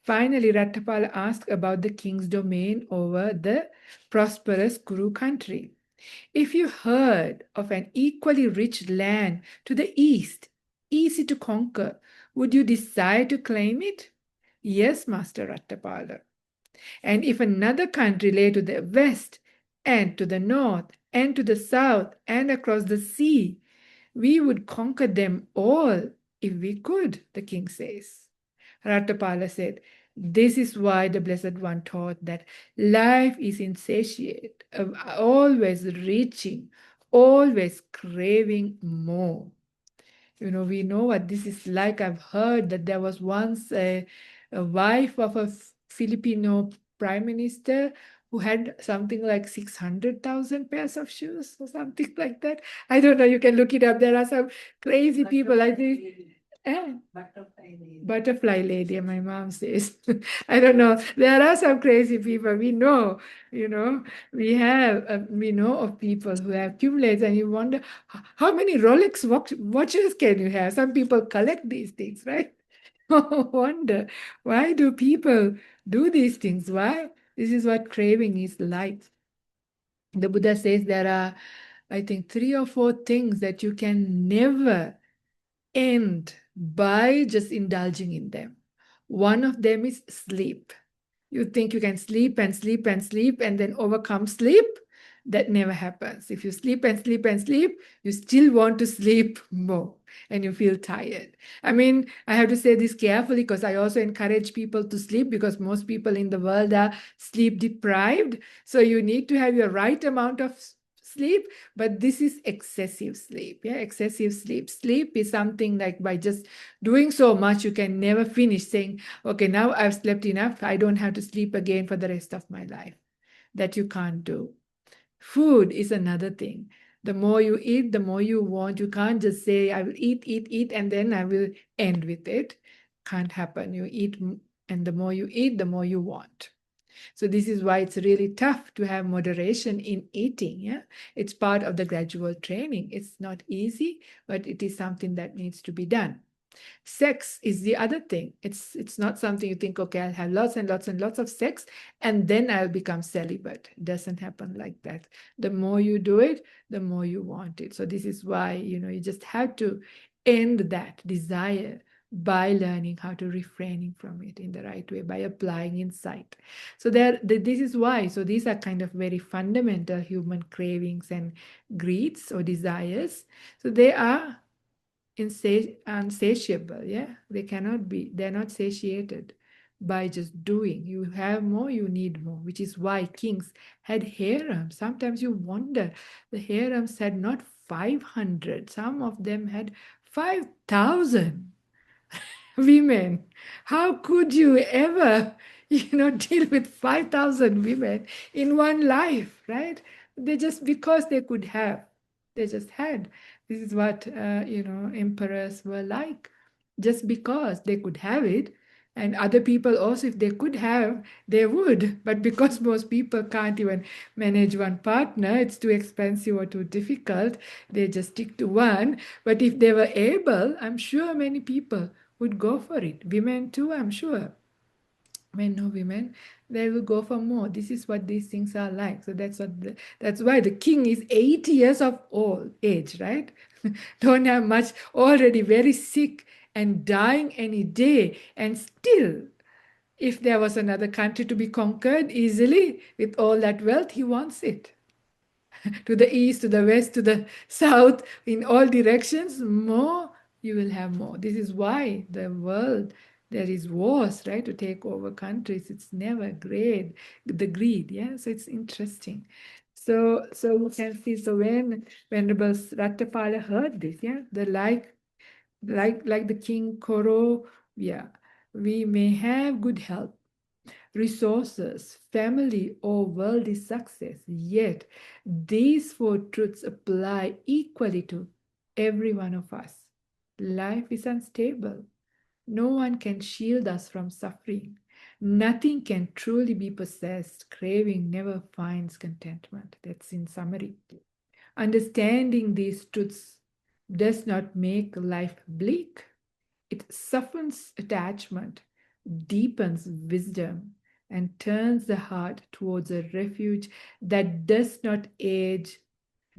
Finally, Rattapala asked about the king's domain over the prosperous Kuru country. If you heard of an equally rich land to the east, easy to conquer, would you desire to claim it? Yes, Master Rattapala. And if another country lay to the west, and to the north, and to the south, and across the sea, we would conquer them all if we could, the king says. Rattapala said, this is why the Blessed One taught that life is insatiate, always reaching, always craving more. You know, we know what this is like. I've heard that there was once a wife of a Filipino prime minister who had something like 600,000 pairs of shoes or something like that. I don't know. You can look it up. There are some crazy people. I think. Eh? Butterfly lady, my mom says. I don't know. There are some crazy people. We know, you know, we know of people who have accumulated, and you wonder how many Rolex watches can you have? Some people collect these things, right? Wonder why do people do these things? Why? This is what craving is like. The Buddha says there are, I think, 3 or 4 things that you can never end by just indulging in them. One of them is sleep. You think you can sleep and sleep and sleep and then overcome sleep. That never happens. If you sleep and sleep and sleep, you still want to sleep more and you feel tired. I mean, I have to say this carefully because I also encourage people to sleep because most people in the world are sleep deprived. So you need to have your right amount of sleep, but this is excessive sleep. Yeah, excessive sleep. Sleep is something like by just doing so much, you can never finish saying, okay, now I've slept enough. I don't have to sleep again for the rest of my life. That you can't do. Food is another thing. The more you eat, the more you want. You can't just say, I will eat, eat, eat, and then I will end with it. Can't happen. You eat, and the more you eat, the more you want. So this is why it's really tough to have moderation in eating. Yeah, it's part of the gradual training. It's not easy, but it is something that needs to be done. Sex is the other thing. It's not something you think, okay, I'll have lots and lots and lots of sex and then I'll become celibate. It doesn't happen like that. The more you do it, the more you want it. So this is why, you know, you just have to end that desire by learning how to refraining from it in the right way, by applying insight. So this is why. So these are kind of very fundamental human cravings and greeds or desires. So they are unsatiable. Yeah, they're not satiated by just doing. You have more, you need more, which is why kings had harems. Sometimes you wonder, the harems had not 500, some of them had 5,000 women. How could you ever, deal with 5,000 women in one life, right? They just, because they could have, they just had. This is what, emperors were like. Just because they could have it, And other people also, if they could have, they would. But because most people can't even manage one partner, it's too expensive or too difficult, they just stick to one. But if they were able, I'm sure many people would go for it. Women too, I'm sure. Men or women, they will go for more. This is what these things are like. So that's why the king is 80 years of old age, right? Don't have much, already very sick and dying any day, and still, if there was another country to be conquered easily with all that wealth, he wants it. To the east, to the west, to the south, in all directions, more, you will have more. This is why the world, there is wars, right, to take over countries. It's never great, the greed, yeah. So it's interesting. So you can see. So when Venerable Rattapala heard this, yeah, the like the King Koro, yeah, we may have good health, resources, family, or worldly success. Yet, these four truths apply equally to every one of us. Life is unstable. No one can shield us from suffering. Nothing can truly be possessed. Craving never finds contentment. That's in summary. Understanding these truths does not make life bleak. It softens attachment, deepens wisdom, and turns the heart towards a refuge that does not age,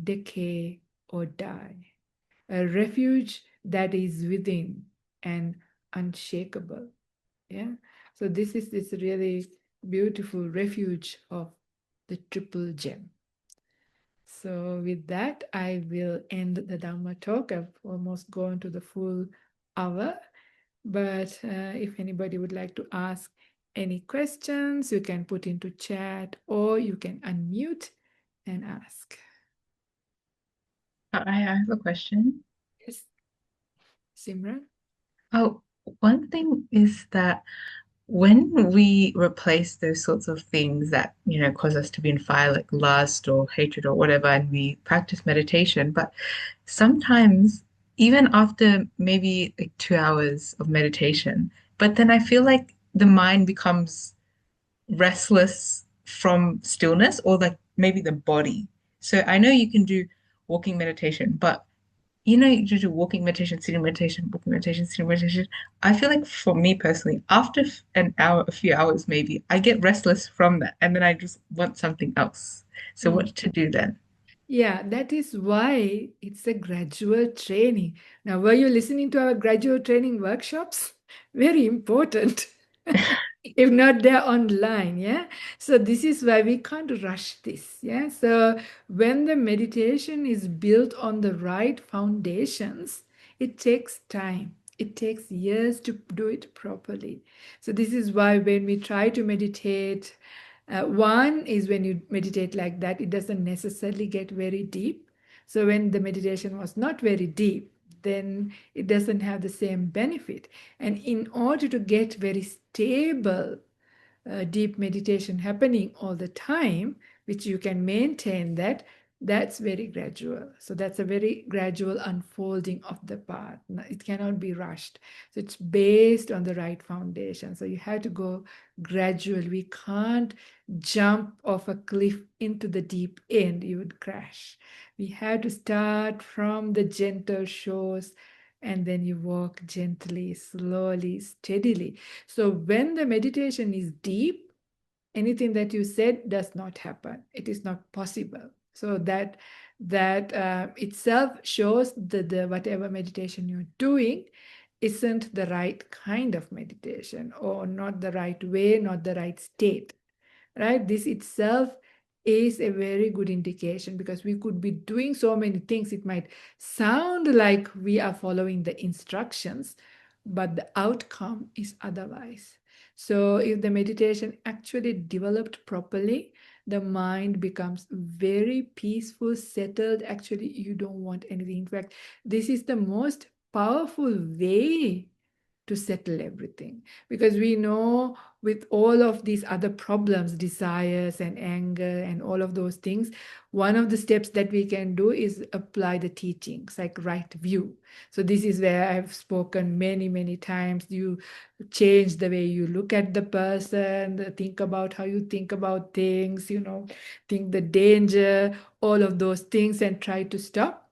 decay, or die. A refuge that is within and unshakable. Yeah. So this is this really beautiful refuge of the triple gem. So with that, I will end the Dhamma talk. I've almost gone to the full hour. But if anybody would like to ask any questions, you can put into chat or you can unmute and ask. I have a question. Yes, Simran? Oh, one thing is that when we replace those sorts of things that, cause us to be in fire, like lust or hatred or whatever, and we practice meditation, but sometimes even after maybe like 2 hours of meditation, but then I feel like the mind becomes restless from stillness or like maybe the body. So I know you can do walking meditation, but you do walking meditation, sitting meditation. I feel like for me personally, after an hour, a few hours maybe, I get restless from that, and then I just want something else. So Mm. what to do then? Yeah, that is why it's a gradual training. Now, were you listening to our gradual training workshops? Very important. If not, they're online. Yeah. So this is why we can't rush this. Yeah. So when the meditation is built on the right foundations, it takes time. It takes years to do it properly. So this is why when we try to meditate, one is when you meditate like that, it doesn't necessarily get very deep. So when the meditation was not very deep, then it doesn't have the same benefit. And in order to get very stable deep meditation happening all the time, which you can maintain that, that's very gradual. So that's a very gradual unfolding of the path. It cannot be rushed. So it's based on the right foundation. So you have to go gradual. We can't jump off a cliff into the deep end. You would crash. We have to start from the gentle shores and then you walk gently, slowly, steadily. So when the meditation is deep, anything that you said does not happen. It is not possible. So that itself shows that the whatever meditation you're doing isn't the right kind of meditation or not the right way, not the right state, right? This itself is a very good indication because we could be doing so many things. It might sound like we are following the instructions, but the outcome is otherwise. So, if the meditation actually developed properly, the mind becomes very peaceful, settled. Actually, you don't want anything. In fact, this is the most powerful way to settle everything. Because we know with all of these other problems, desires and anger and all of those things, one of the steps that we can do is apply the teachings like right view. So this is where I've spoken many, many times. You change the way you look at the person, think about how you think about things, think the danger, all of those things, and try to stop,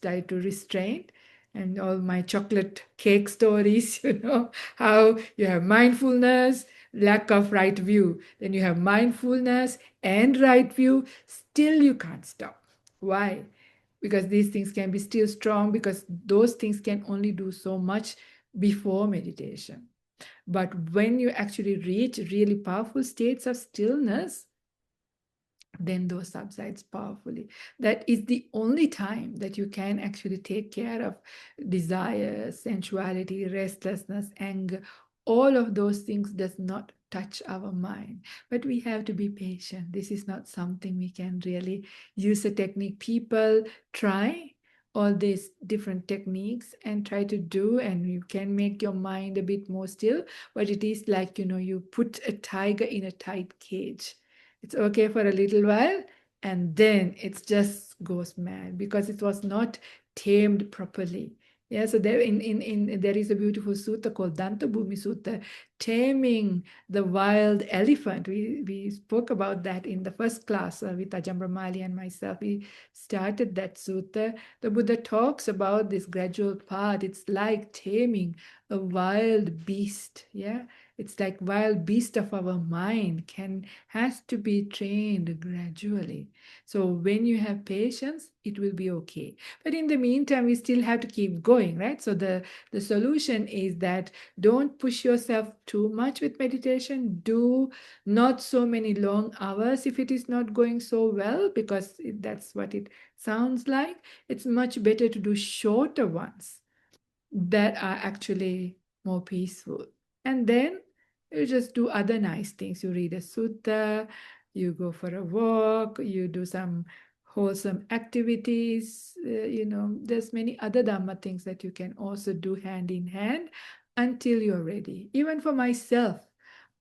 try to restrain. And all my chocolate cake stories, how you have mindfulness, lack of right view. Then you have mindfulness and right view. Still, you can't stop. Why? Because these things can be still strong, because those things can only do so much before meditation. But when you actually reach really powerful states of stillness, then those subsides powerfully. That is the only time that you can actually take care of desire, sensuality, restlessness, anger. All of those things does not touch our mind. But we have to be patient. This is not something we can really use a technique. People try all these different techniques and try to do, and you can make your mind a bit more still, but it is like, you put a tiger in a tight cage. It's okay for a little while, and then it just goes mad because it was not tamed properly. Yeah, so there there is a beautiful sutta called Danta Bhumi Sutta, taming the wild elephant. We spoke about that in the first class with Ajahn Brahmali and myself. We started that sutta. The Buddha talks about this gradual path. It's like taming a wild beast. Yeah, it's like wild beast of our mind has to be trained gradually. So when you have patience, it will be okay. But in the meantime, we still have to keep going, right? So the solution is that don't push yourself too much with meditation. Do not so many long hours if it is not going so well, because that's what it sounds like. It's much better to do shorter ones that are actually more peaceful. And then you just do other nice things. You read a sutta, you go for a walk, you do some wholesome activities. There's many other Dhamma things that you can also do hand in hand until you're ready. Even for myself,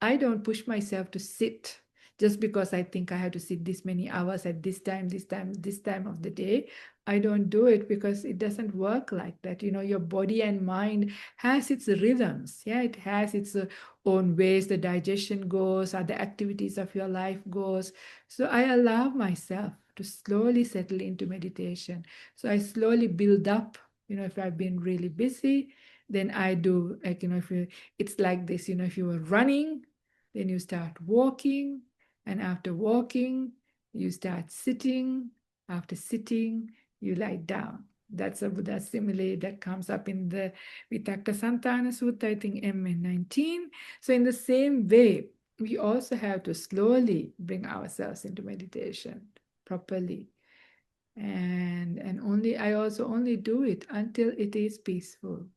I don't push myself to sit just because I think I have to sit this many hours at this time of the day. I don't do it because it doesn't work like that. Your body and mind has its rhythms. Yeah, it has its own ways the digestion goes, other activities of your life goes. So I allow myself to slowly settle into meditation. So I slowly build up. If I've been really busy, then I do, like, it's like this, if you were running, then you start walking, and after walking, you start sitting. After sitting, you lie down. That's a Buddha simile that comes up in the Vitakka Santana Sutta, I think MN 19. So in the same way, we also have to slowly bring ourselves into meditation properly. And only I also only do it until it is peaceful.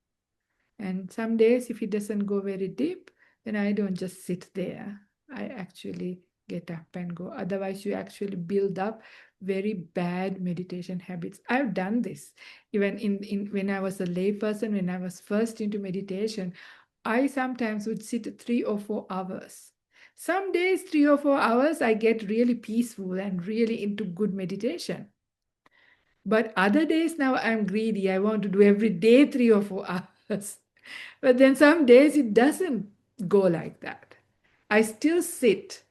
And some days, if it doesn't go very deep, then I don't just sit there. I actually get up and go. Otherwise, you actually build up very bad meditation habits. I've done this. Even in when I was a lay person, when I was first into meditation, I sometimes would sit 3 or 4 hours. Some days, 3 or 4 hours, I get really peaceful and really into good meditation. But other days now I'm greedy. I want to do every day 3 or 4 hours. But then some days it doesn't go like that. I still sit,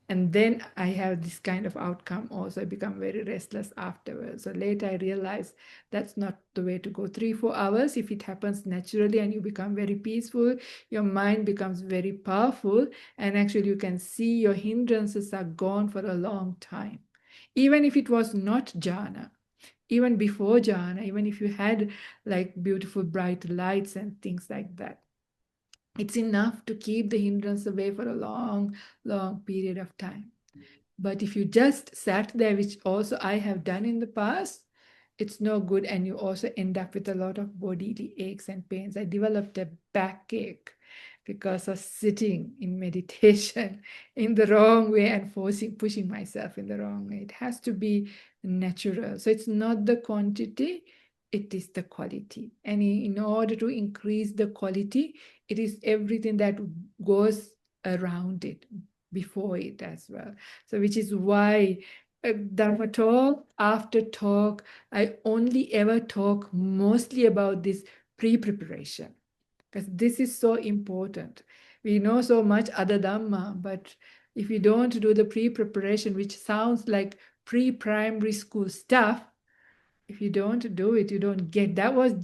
and then I have this kind of outcome also. I become very restless afterwards. So later I realize that's not the way to go. 3, 4 hours, if it happens naturally and you become very peaceful, your mind becomes very powerful, and actually you can see your hindrances are gone for a long time. Even if it was not jhana, even before jhana, even if you had like beautiful bright lights and things like that, it's enough to keep the hindrance away for a long, long period of time. But if you just sat there, which also I have done in the past, it's no good. And you also end up with a lot of bodily aches and pains. I developed a backache because of sitting in meditation in the wrong way and pushing myself in the wrong way. It has to be natural. So it's not the quantity, it is the quality. And in order to increase the quality, it is everything that goes around it, before it as well. So, which is why Dharma talk after talk, I only ever talk mostly about this pre-preparation, because this is so important. We know so much other Dhamma, but if you don't do the pre-preparation, which sounds like pre-primary school stuff, if you don't do it, you don't get. That was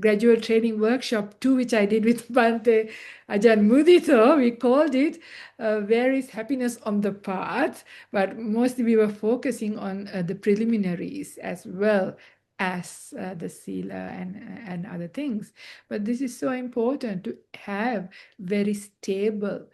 graduate training workshop 2, which I did with Bante Ajahn Mudito. We called it Where is Happiness on the Path? But mostly we were focusing on the preliminaries as well as the sila and other things. But this is so important to have very stable,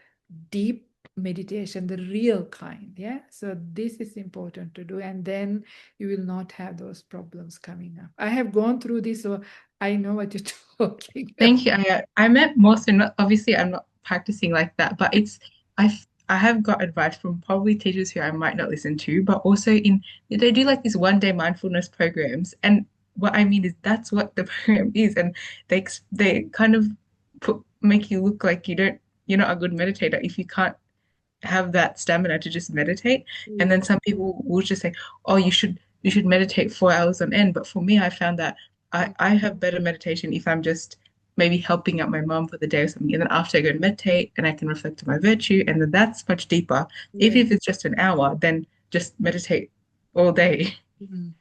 deep meditation, the real kind. Yeah. So this is important to do. And then you will not have those problems coming up. I have gone through this, so I know what you're talking about. Thank you. I meant more so not, obviously I'm not practicing like that, but I have got advice from probably teachers who I might not listen to, but also in they do like these 1 day mindfulness programs. And what I mean is that's what the program is. And they kind of make you look like you're not a good meditator if you can't have that stamina to just meditate. And Yeah. then some people will just say, "Oh, you should meditate 4 hours on end." But for me, I found that I have better meditation if I'm just maybe helping out my mom for the day or something. And then after I go and meditate and I can reflect on my virtue, and then that's much deeper. Yeah. If it's just an hour, then just meditate all day. Mhm.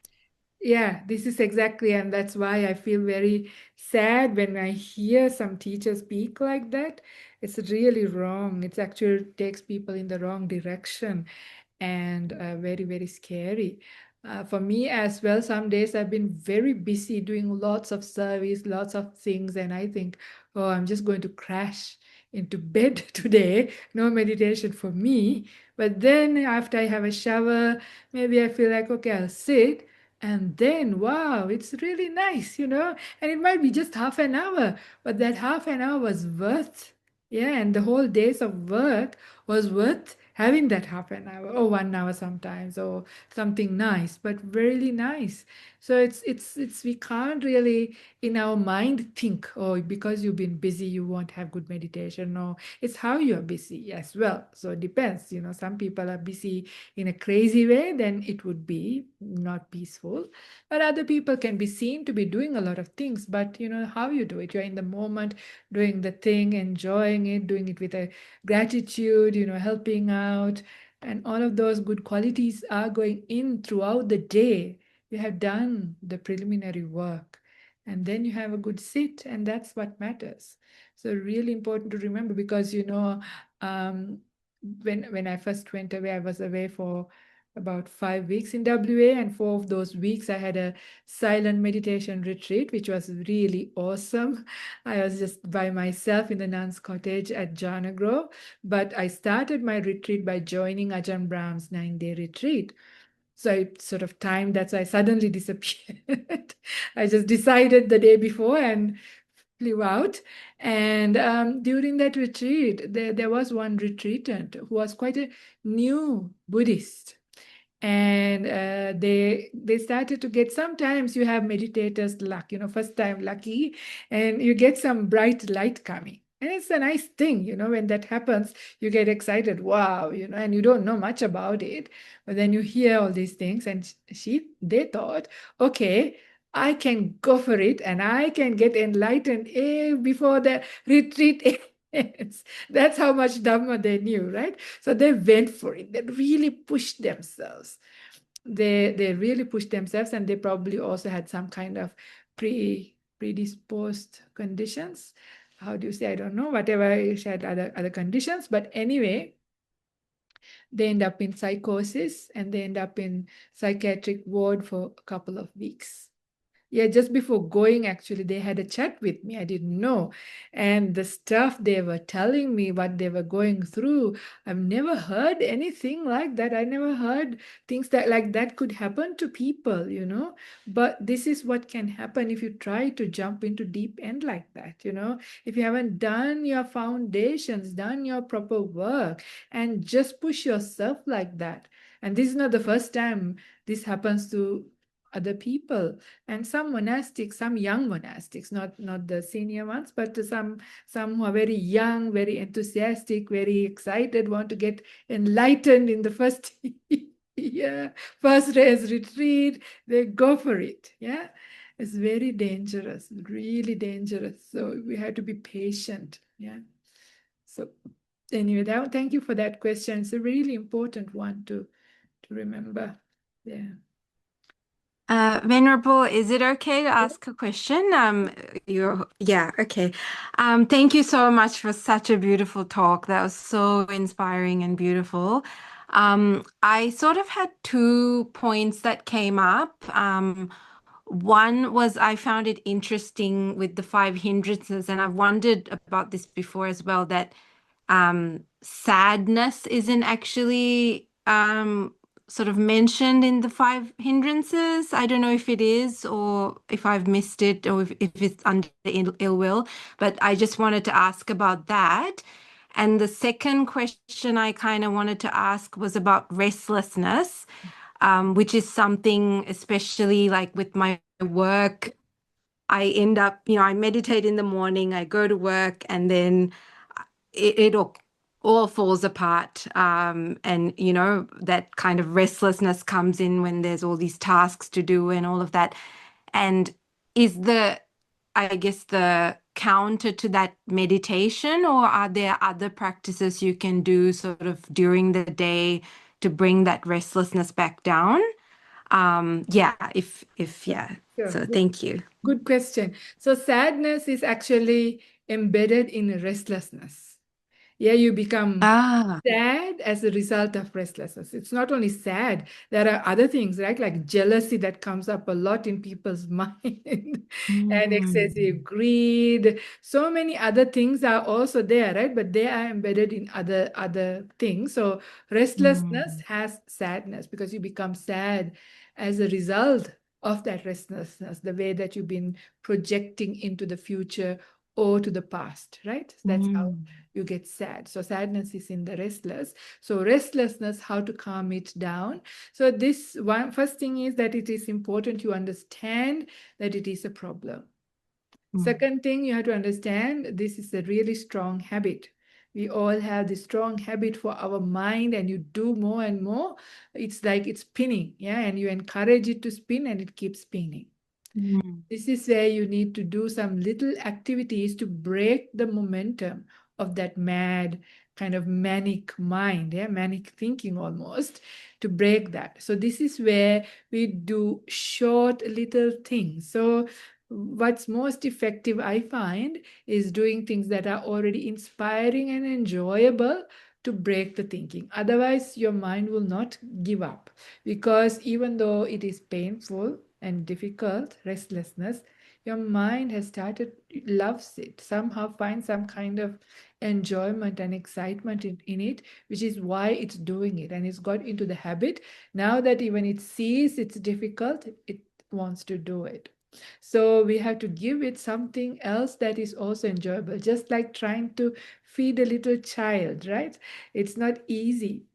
Yeah, this is exactly, and that's why I feel very sad when I hear some teachers speak like that. It's really wrong. It actually takes people in the wrong direction, and very, very scary. For me as well, some days I've been very busy doing lots of service, lots of things, and I think, oh, I'm just going to crash into bed today. No meditation for me. But then after I have a shower, maybe I feel like, okay, I'll sit. And then, wow, it's really nice, and it might be just half an hour, but that half an hour was worth, yeah, and the whole days of work was worth having that half an hour or 1 hour sometimes or something nice, but really nice. So it's we can't really in our mind think, oh, because you've been busy you won't have good meditation. No, it's how you're busy as well. So it depends. Some people are busy in a crazy way, then it would be not peaceful. But other people can be seen to be doing a lot of things, but how you do it. You're in the moment, doing the thing, enjoying it, doing it with a gratitude, helping out, and all of those good qualities are going in throughout the day. You have done the preliminary work, and then you have a good sit, and that's what matters. So really important to remember, because um, when I first went away, I was away for about 5 weeks in WA, and 4 of those weeks I had a silent meditation retreat, which was really awesome. I was just by myself in the nun's cottage at Jana Grove, but I started my retreat by joining Ajahn Brahm's 9 day retreat. So I sort of timed that, so I suddenly disappeared. I just decided the day before and flew out. And during that retreat, there was one retreatant who was quite a new Buddhist, and they started to get, sometimes you have meditators luck, first time lucky, and you get some bright light coming, and it's a nice thing, when that happens. You get excited, wow, and you don't know much about it, but then you hear all these things, and they thought, okay, I can go for it and I can get enlightened before the retreat ends. That's how much Dhamma they knew, right? So they went for it. They really pushed themselves. They really pushed themselves, and they probably also had some kind of predisposed conditions. How do you say? I don't know. Whatever, it had other conditions, but anyway, they end up in psychosis and they end up in psychiatric ward for a couple of weeks. Yeah, just before going, actually, they had a chat with me. I didn't know. And the stuff they were telling me, what they were going through, I've never heard anything like that. I never heard things that like that could happen to people. But this is what can happen if you try to jump into deep end like that. If you haven't done your foundations, done your proper work, and just push yourself like that. And this is not the first time this happens to other people. And some monastics, some young monastics, not the senior ones, but some who are very young, very enthusiastic, very excited, want to get enlightened in the first yeah, first day's retreat, they go for it. Yeah. It's very dangerous, really dangerous. So we have to be patient. Yeah. So anyway, thank you for that question. It's a really important one to remember. Yeah. Venerable, is it okay to ask a question? Yeah, okay. Thank you so much for such a beautiful talk. That was so inspiring and beautiful. I sort of had 2 points that came up. One was I found it interesting with the 5 hindrances, and I've wondered about this before as well, that sadness isn't actually sort of mentioned in the 5 hindrances. I don't know if it is, or if I've missed it, or if it's under ill will, but I just wanted to ask about that. And the second question I kind of wanted to ask was about restlessness, which is something, especially like with my work, I end up, I meditate in the morning, I go to work, and then it all falls apart. And, that kind of restlessness comes in when there's all these tasks to do and all of that. And is I guess, the counter to that meditation, or are there other practices you can do sort of during the day to bring that restlessness back down? Yeah, yeah. Sure. So thank you. Good question. So sadness is actually embedded in restlessness. Yeah, you become Ah. sad as a result of restlessness. It's not only sad, there are other things, right? Like jealousy that comes up a lot in people's mind, and excessive Mm. greed. So many other things are also there, right? But they are embedded in other things. So restlessness Mm. has sadness because you become sad as a result of that restlessness, the way that you've been projecting into the future or to the past, right? That's how Mm. you get sad. So sadness is in the restless. So restlessness, how to calm it down. So this one first thing is that it is important you understand that it is a problem. Mm. Second thing you have to understand, this is a really strong habit. We all have this strong habit for our mind, and you do more and more. It's like it's spinning, yeah, and you encourage it to spin and it keeps spinning. Mm. This is where you need to do some little activities to break the momentum of that mad, kind of manic mind, yeah, manic thinking almost, to break that. So this is where we do short little things. So what's most effective, I find, is doing things that are already inspiring and enjoyable to break the thinking. Otherwise, your mind will not give up, because even though it is painful and difficult, restlessness, your mind has started, loves it, somehow finds some kind of enjoyment and excitement in it, which is why it's doing it. And it's got into the habit. Now that even it sees it's difficult, it wants to do it. So we have to give it something else that is also enjoyable, just like trying to feed a little child, right? It's not easy.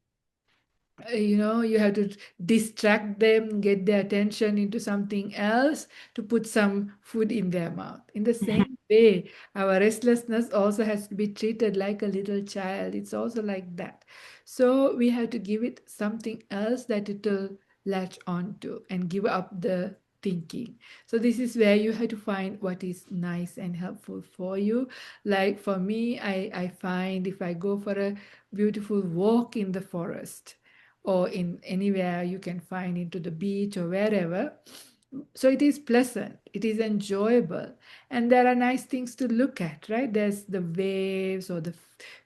You have to distract them, get their attention into something else to put some food in their mouth. In the same way, our restlessness also has to be treated like a little child. It's also like that. So we have to give it something else that it will latch on to and give up the thinking. So this is where you have to find what is nice and helpful for you. Like for me, I find if I go for a beautiful walk in the forest, or in anywhere you can find, into the beach or wherever. So it is pleasant, it is enjoyable, and there are nice things to look at, right? There's the waves or the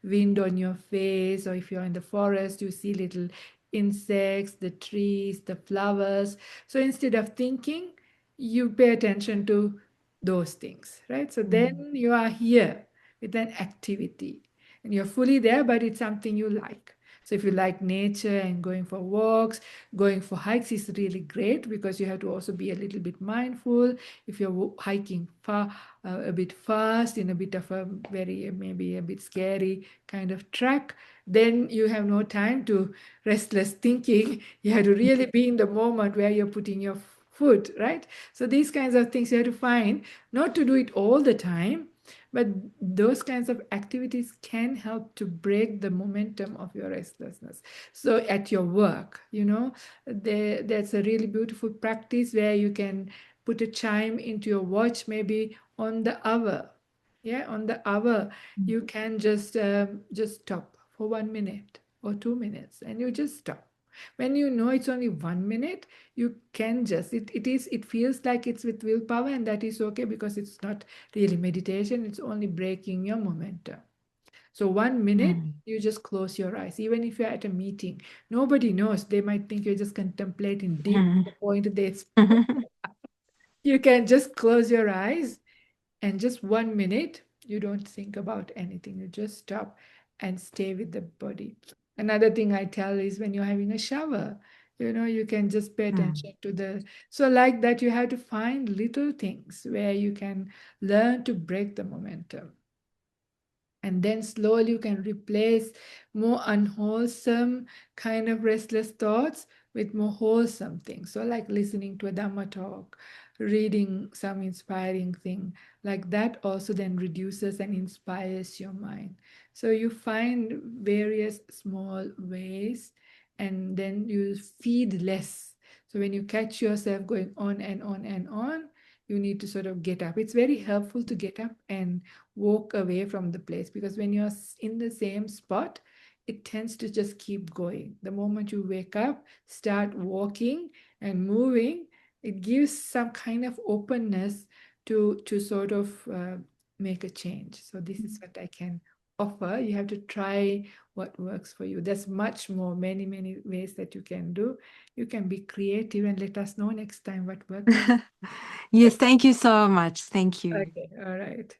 wind on your face, or if you're in the forest, you see little insects, the trees, the flowers. So instead of thinking, you pay attention to those things, right? So Mm. then you are here with an activity and you're fully there, but it's something you like. So if you like nature and going for walks, going for hikes is really great, because you have to also be a little bit mindful. If you're hiking far, a bit fast in a bit of a very, maybe a bit scary kind of track, then you have no time to restless thinking. You have to really be in the moment where you're putting your food, right? So these kinds of things you have to find, not to do it all the time, but those kinds of activities can help to break the momentum of your restlessness. So at your work, that's a really beautiful practice where you can put a chime into your watch, maybe on the hour. Yeah, on the hour, you can just stop for 1 minute or 2 minutes, and you just stop. When you know it's only 1 minute, you can just it feels like it's with willpower, and that is okay because it's not really meditation, it's only breaking your momentum. So 1 minute, Mm. you just close your eyes. Even if you're at a meeting, nobody knows. They might think you're just contemplating deep to Mm. the point they you can just close your eyes, and just 1 minute, you don't think about anything. You just stop and stay with the body. Another thing I tell is when you're having a shower, you can just pay Mm. attention to so like that, you have to find little things where you can learn to break the momentum. And then slowly you can replace more unwholesome kind of restless thoughts with more wholesome things. So, like listening to a Dhamma talk, reading some inspiring thing, like that also then reduces and inspires your mind. So, you find various small ways, and then you feed less. So, when you catch yourself going on and on and on, you need to sort of get up. It's very helpful to get up and walk away from the place, because when you're in the same spot, it tends to just keep going. The moment you wake up, start walking and moving, it gives some kind of openness to sort of make a change. So this is what I can offer. You have to try what works for you. There's much more, many ways that you can do. You can be creative and let us know next time what works. Yes, thank you so much. Thank you. Okay, all right.